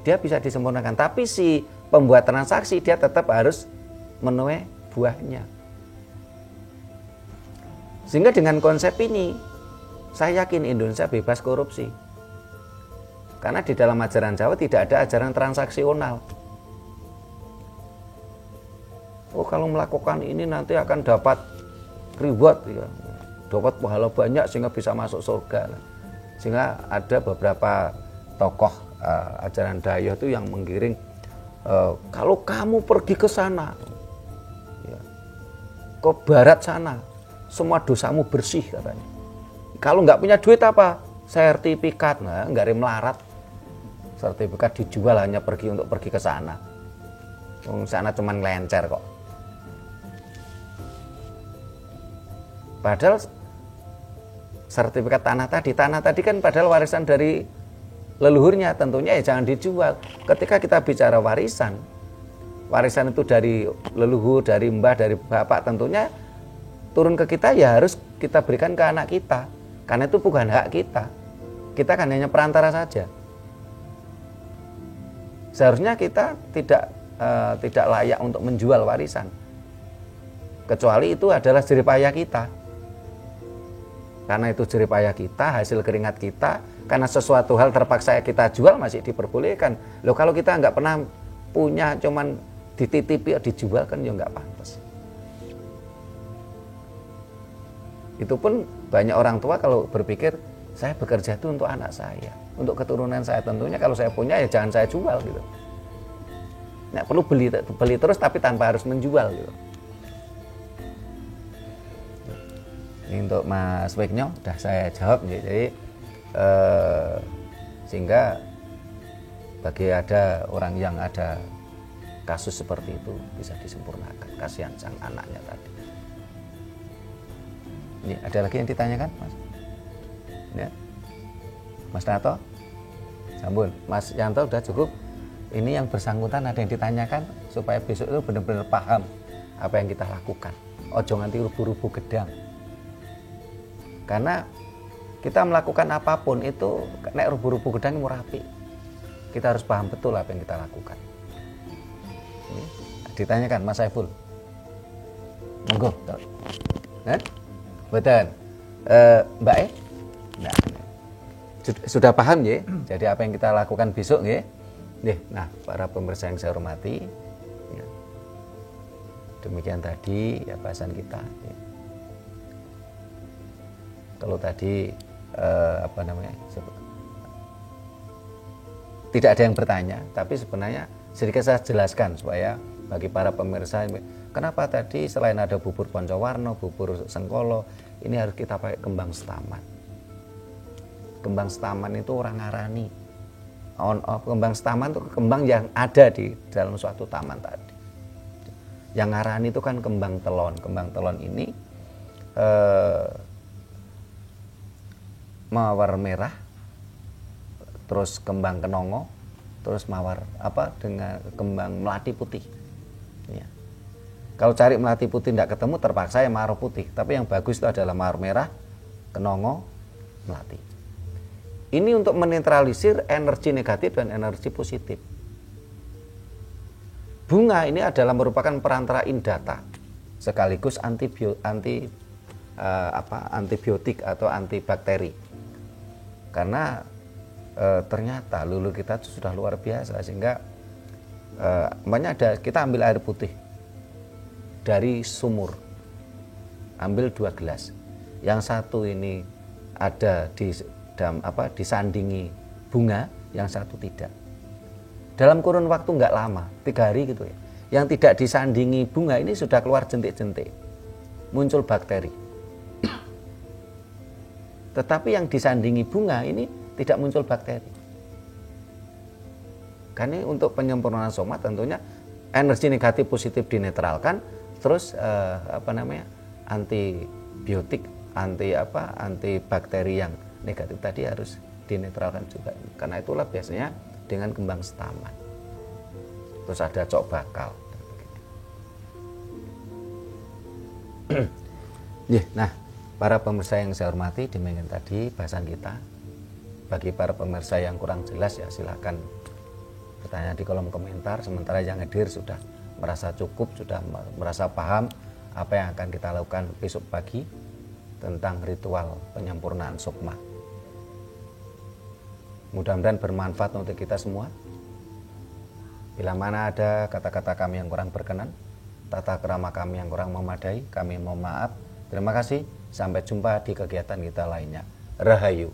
Dia bisa disempurnakan, tapi si pembuat transaksi dia tetap harus menuai buahnya. Sehingga dengan konsep ini, saya yakin Indonesia bebas korupsi. Karena di dalam ajaran Jawa tidak ada ajaran transaksional. Oh, kalau melakukan ini nanti akan dapat reward, ya. Dapat pahala banyak sehingga bisa masuk surga. Sehingga ada beberapa tokoh ajaran Dayoh itu yang menggiring kalau kamu pergi ke sana, ya, ke barat sana, semua dosamu bersih katanya. Kalau nggak punya duit apa? Sertifikat, nggak ada melarat. Sertifikat dijual hanya untuk pergi ke sana. Sana cuma ngelencer kok. Padahal sertifikat tanah tadi kan padahal warisan dari leluhurnya, tentunya ya jangan dijual. Ketika kita bicara warisan itu dari leluhur, dari mbah, dari bapak, tentunya turun ke kita ya harus kita berikan ke anak kita. Karena itu bukan hak kita. Kita kan hanya perantara saja. Seharusnya kita tidak layak untuk menjual warisan. Kecuali itu adalah jerih payah kita. Karena itu jerih payah kita, hasil keringat kita, karena sesuatu hal terpaksa kita jual masih diperbolehkan. Loh kalau kita nggak pernah punya, cuman dititipi, dijual kan ya nggak pantas. Itu pun banyak orang tua kalau berpikir, saya bekerja itu untuk anak saya, untuk keturunan saya. Tentunya kalau saya punya ya jangan saya jual gitu. Nggak perlu beli terus tapi tanpa harus menjual gitu. Untuk Mas Wigno sudah saya jawab nggih. Jadi sehingga bagi ada orang yang ada kasus seperti itu bisa disempurnakan, kasihan sang anaknya tadi. Ini ada lagi yang ditanyakan, Mas? Ya. Mas Nato? Sambun. Mas Yanto sudah cukup. Ini yang bersangkutan ada yang ditanyakan supaya besok itu benar-benar paham apa yang kita lakukan. Ojo nganti rubuh-rubuh gedang. Karena kita melakukan apapun itu nek rubuh-rubuh gedang murah api. Kita harus paham betul apa yang kita lakukan. Ini ditanyakan Mas Saiful. Monggo. Betul. Mbak E? Nah, sudah paham ya? Jadi apa yang kita lakukan besok ya? Nah, para pemirsa yang saya hormati, ya. Demikian tadi ya bahasan kita. Ya. Kalau tadi tidak ada yang bertanya, tapi sebenarnya sedikit saya jelaskan supaya bagi para pemirsa, kenapa tadi selain ada bubur Poncowarno, bubur Sengkolo, ini harus kita pakai kembang setaman. Kembang setaman itu orang ngarani. Kembang setaman itu kembang yang ada di dalam suatu taman tadi. Yang ngarani itu kan kembang telon. Kembang telon ini mawar merah, terus kembang kenongo, terus mawar dengan kembang melati putih. Ya. Kalau cari melati putih tidak ketemu, terpaksa yang mawar putih. Tapi yang bagus itu adalah mawar merah, kenongo, melati. Ini untuk menetralisir energi negatif dan energi positif. Bunga ini adalah merupakan perantara indata, sekaligus antibiotik atau antibakteri. Karena ternyata lulu kita itu sudah luar biasa, sehingga kita ambil air putih dari sumur, ambil 2 gelas. Yang satu ini ada disandingi bunga, yang satu tidak. Dalam kurun waktu nggak lama, 3 hari gitu ya. Yang tidak disandingi bunga ini sudah keluar jentik-jentik, muncul bakteri. Tetapi yang disandingi bunga ini tidak muncul bakteri. Karena untuk penyempurnaan soma tentunya energi negatif positif dinetralkan, terus antibiotik, antibakteri yang negatif tadi harus dinetralkan juga. Karena itulah biasanya dengan kembang setaman. Terus ada cok bakal. Nah, para pemirsa yang saya hormati, demikian tadi bahasan kita. Bagi para pemirsa yang kurang jelas ya silakan bertanya di kolom komentar. Sementara yang hadir sudah merasa cukup, sudah merasa paham apa yang akan kita lakukan besok pagi tentang ritual penyempurnaan sukma. Mudah-mudahan bermanfaat untuk kita semua. Bila mana ada kata-kata kami yang kurang berkenan, tata krama kami yang kurang memadai, kami mohon maaf. Terima kasih. Sampai jumpa di kegiatan kita lainnya. Rahayu.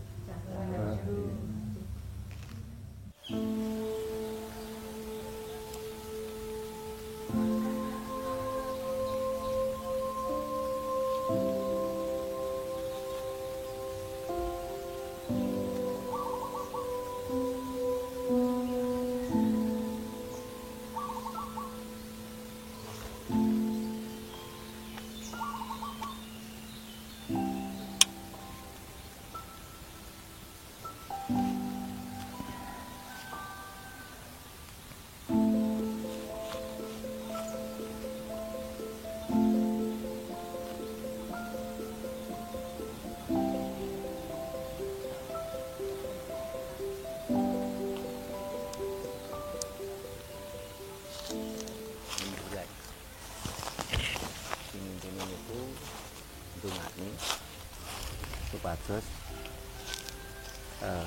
Supados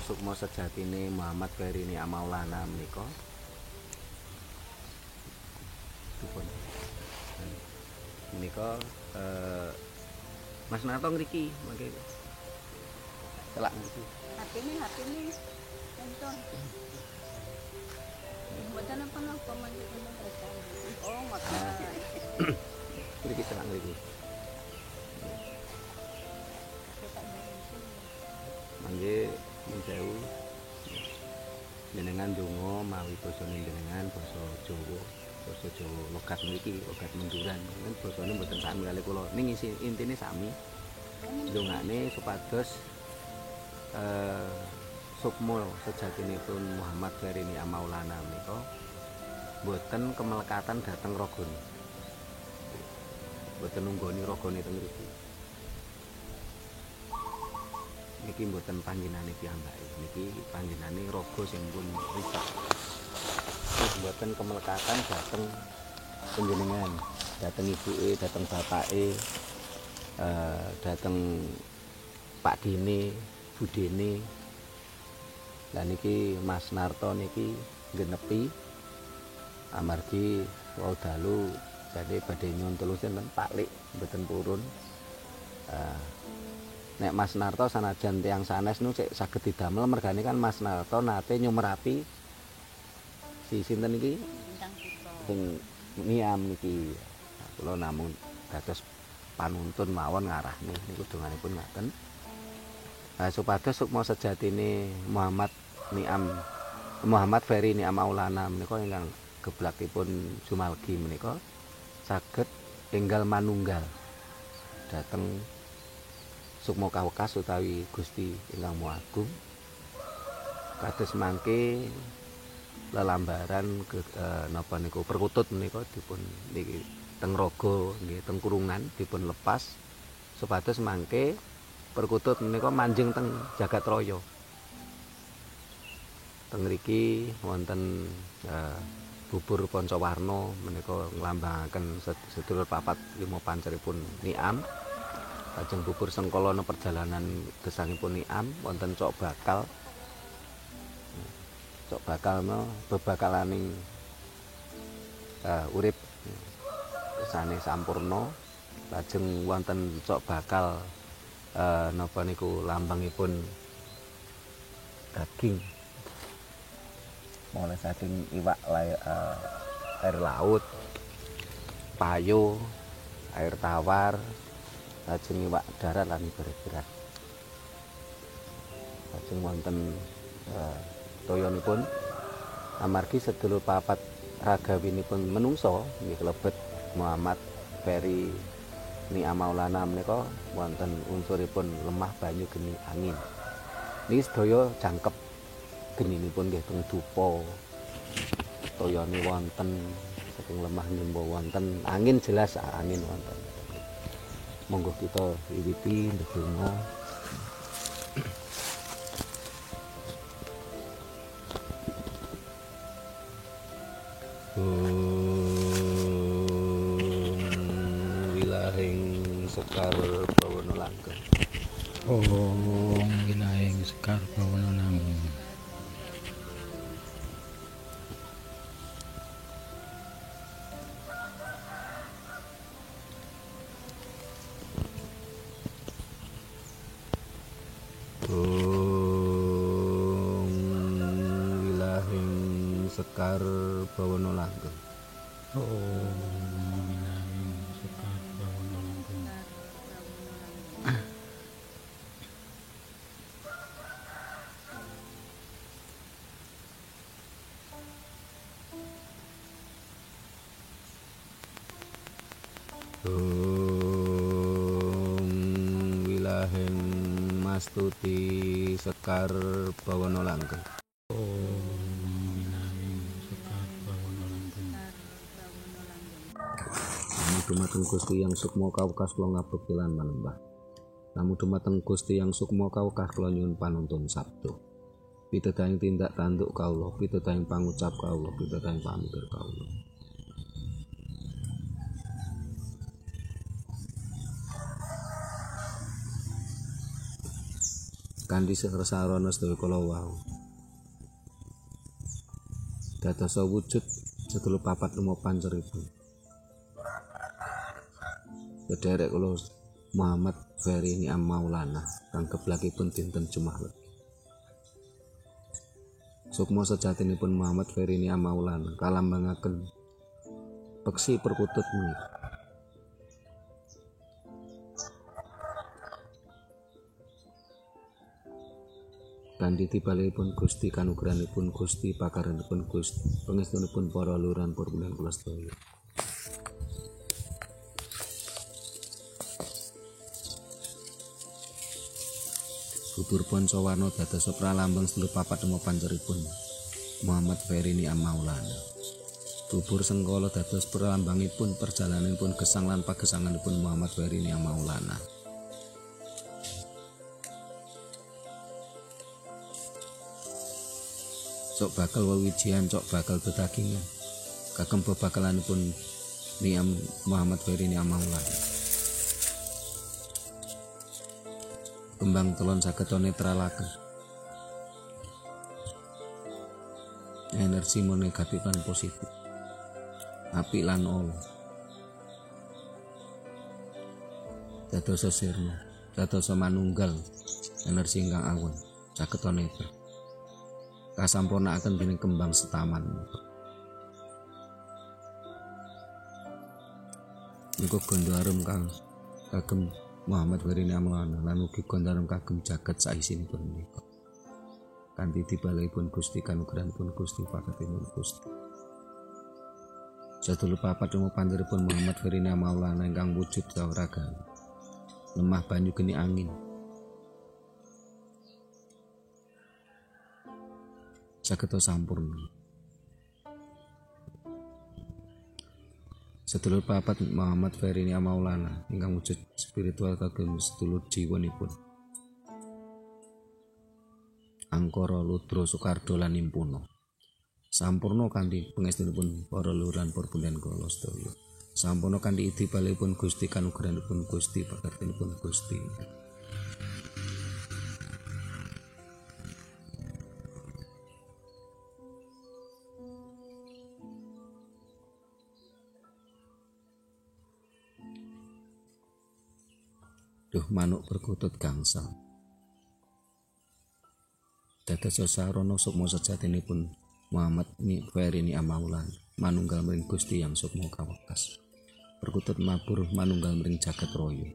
sukma sejatine Muhammad Kairini Maulana menika dipun menika Mas Nato ngriki mangke celak ngriki hati-hati enton mboten apa-apa mangke oh maka ngriki celak ngriki jenengan donga mawi basa jenengan basa Jawa. Basa Jawa logat mriki, logat Menduran. Kan basane mboten sami kali kula. Ning intine sami. Ndongane supados sukma sejatinipun Muhammad Ferini Maulana menika boten kemelekatan dhateng ragane. Boten nunggoni ragane teng mriki. Niki mboten panjenengane piyambake. Niki panjenengane raga sing pun risak. Mboten kemelekatan dhateng panjenengan, dhateng ibuke, dhateng bapake, dhateng Pak Dene, Bu Dene. Lah niki Mas Narto niki genepi amargi wau dalu jadi badhe nyuwun tulung sinten Pak Lik mboten purun. Nek Mas Narto sanajan tiyang sanes nu sik saged didamel mergane kan Mas Narto nate nyumerapi si sinten iki sing niam niki. Kula namung dados panuntun mawon ngarahne niku donganipun ngaten. Supados sukma sejatine Muhammad Ferini Maulana menika ingkang geblakipun Jumalgi menika saged enggal manunggal dhateng sukma kawekas utawi Gusti ingkang Maha Agung. Kados mangke lelambaran napa niku perkutut menika dipun niki teng raga nggih teng kurungan dipun lepas supados mangke perkutut menika manjing teng jagat raya. Teng mriki wonten bubur Pancawarna menika nglambangaken sedulur papat lima panceripun Niam. Lajeng bubur Sengkala perjalanan gesangipun Niam wonten cok bakal. Cok bakal bebakalaning urip kesane sampurna. Lajeng wonten cok bakal napa niku lambangipun daging. Mulai saking iwak air laut, payo, air tawar, lajeng iwak darat lan berat-berat. Lajeng wonten toyanipun amargi sedulur papat ragawinipun menungso nggih klebet Muhammad Feri Niam Maulana menika wonten unsuripun lemah banyu geni angin. Niki sedaya jangkep geninipun nggih teng dupa. Toyane wonten saking lemah nyembo wonten angin jelas angin wonten. Monggo kita wiwiti ndedonga. Wilahing Sekar Bawana Langgeng. Wilahing Sekar Bawana Langgeng. Wilahing Sekar Bawana Langgeng. Wilahing Sekar Bawana Langgeng. Wilahing Mastuti Sekar Bawana Langgeng. Wilahing Sekar Bawana Langgeng. Namo dumateng Gusti Yang Sukma Kawekas kula ngabekti lan manembah. Namo dumateng Gusti Yang Sukma Kawekas kula nyuwun panuntun sabda. Pitedaing tindak tanduk kawula, pitedaing pangucap kawula, pitedaing pamikir kawula. Kanthi sarana sedaya kala wau. Dadosa wujud sedulur papat lima panceripun. Sederek kula Muhammad Feri Niam Maulana kang geblakipun dinten Jumat Legi. Sukma sejatinipun Muhammad Feri Niam Maulana kalambangaken peksi perkutut menika. Kanthi tibalipun Gusti kanugrahanipun Gusti pakaranipun Gusti pangestunipun para luhuran purbulan kula sedaya. Bubur Ponco Warno dados pralambang sedulur papat temu panceripun Muhammad Ferini Maulana. Bubur Sengkala dados pralambangipun perjalananipun gesang lan pagesanganipun Muhammad Ferini Maulana. Cok bakal wewijian, cok bakal bedagingan kagem bebakalanipun Niam Muhammad Ferini Maulana. Kembang telon saged netralaken energi negatif lan positif, apik lan ala, dados sirna, dados manunggal energi ingkang awon saged netra kasampurnaaken dening kembang setaman. Niku gondo arum kang kagem Muhammad Ferini Maulana lan ugi gondarum kagem jagat saisinipun menika. Kanthi tibalipun Gusti kanugrahanipun Gusti pakatinipun Gusti. Sedulur papat temu panjenenganipun Muhammad Ferini Maulana ingkang wujud kawragan. Lemah banyu geni angin. Saged sampurna. Sedulur papat Muhammad Ferini Maulana ingkang wujud spiritual kagem sedulur jiwanipun Angkara Ludra Soekardo lan Impuna sampurna kanthi pangestunipun para luhuran purbulan kula sedaya. Sampurna kanthi idipalipun Gusti kanugrahanipun Gusti pakartinipun Gusti. Duh manuk perkutut gangsal. Dados sarana sukma sejatinipun Muhammad Ferini Maulana manunggal mring Gusti yang sukma kawekas. Perkutut mabur manunggal mring jagat raya.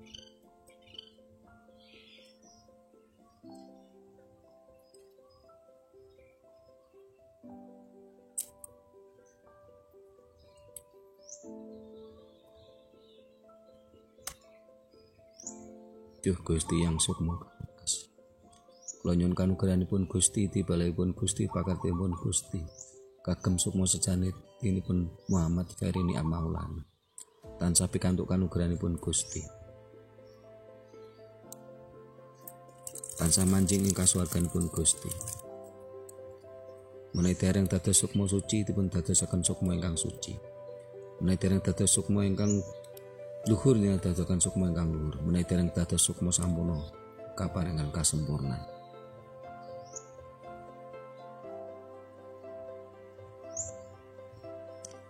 Duh Gusti yang sukma kawekas. Kula nyuwun kanugrahanipun Gusti tibalipun Gusti pakartinipun Gusti kagem sukma sejatinipun Muhammad Ferini Maulana. Tansah pikantuk kanugrahanipun Gusti. Tansah manjing ing kasuwarganipun Gusti. Menawi dereng dados sukma suci dipun dadosaken sukma ingkang suci. Menawi dereng dados sukma ingkang luhur yen dadosaken sukma ingkang luhur. Menawi dereng dados sukma sampurna kaparingan kasempurnan.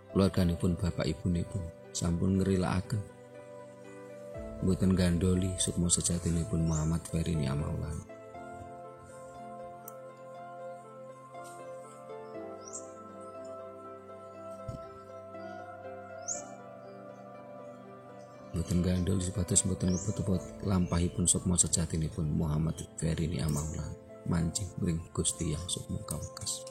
Keluarganipun bapak ibunipun sampun ngerilakaken mboten gandoli sukma sejatinipun Muhammad Ferini Maulana. Mboten gandoli supados mboten ngebut-ebut lampahipun sukma sejatinipun Muhammad Ferini Maulana manjing mring Gusti yang sukma kawekas.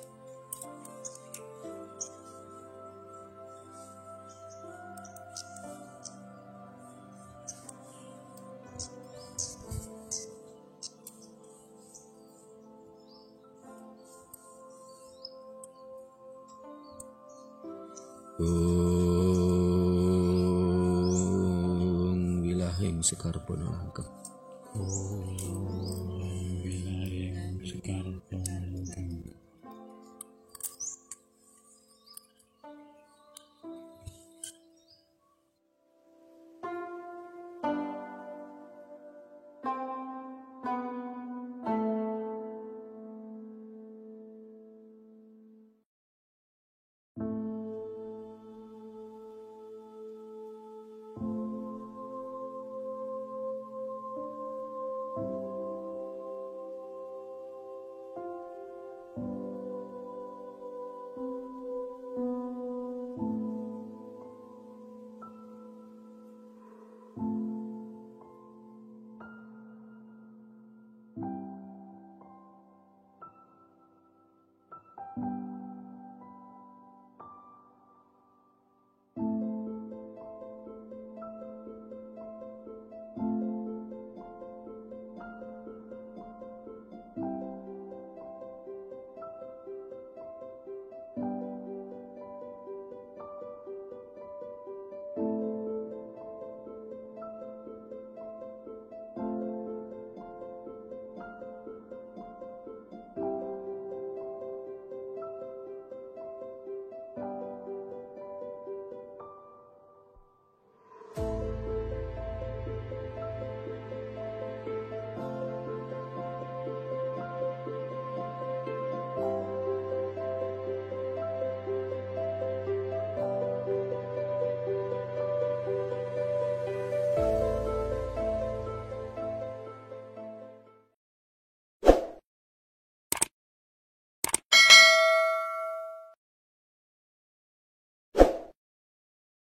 Wilahing sekarbon langkep.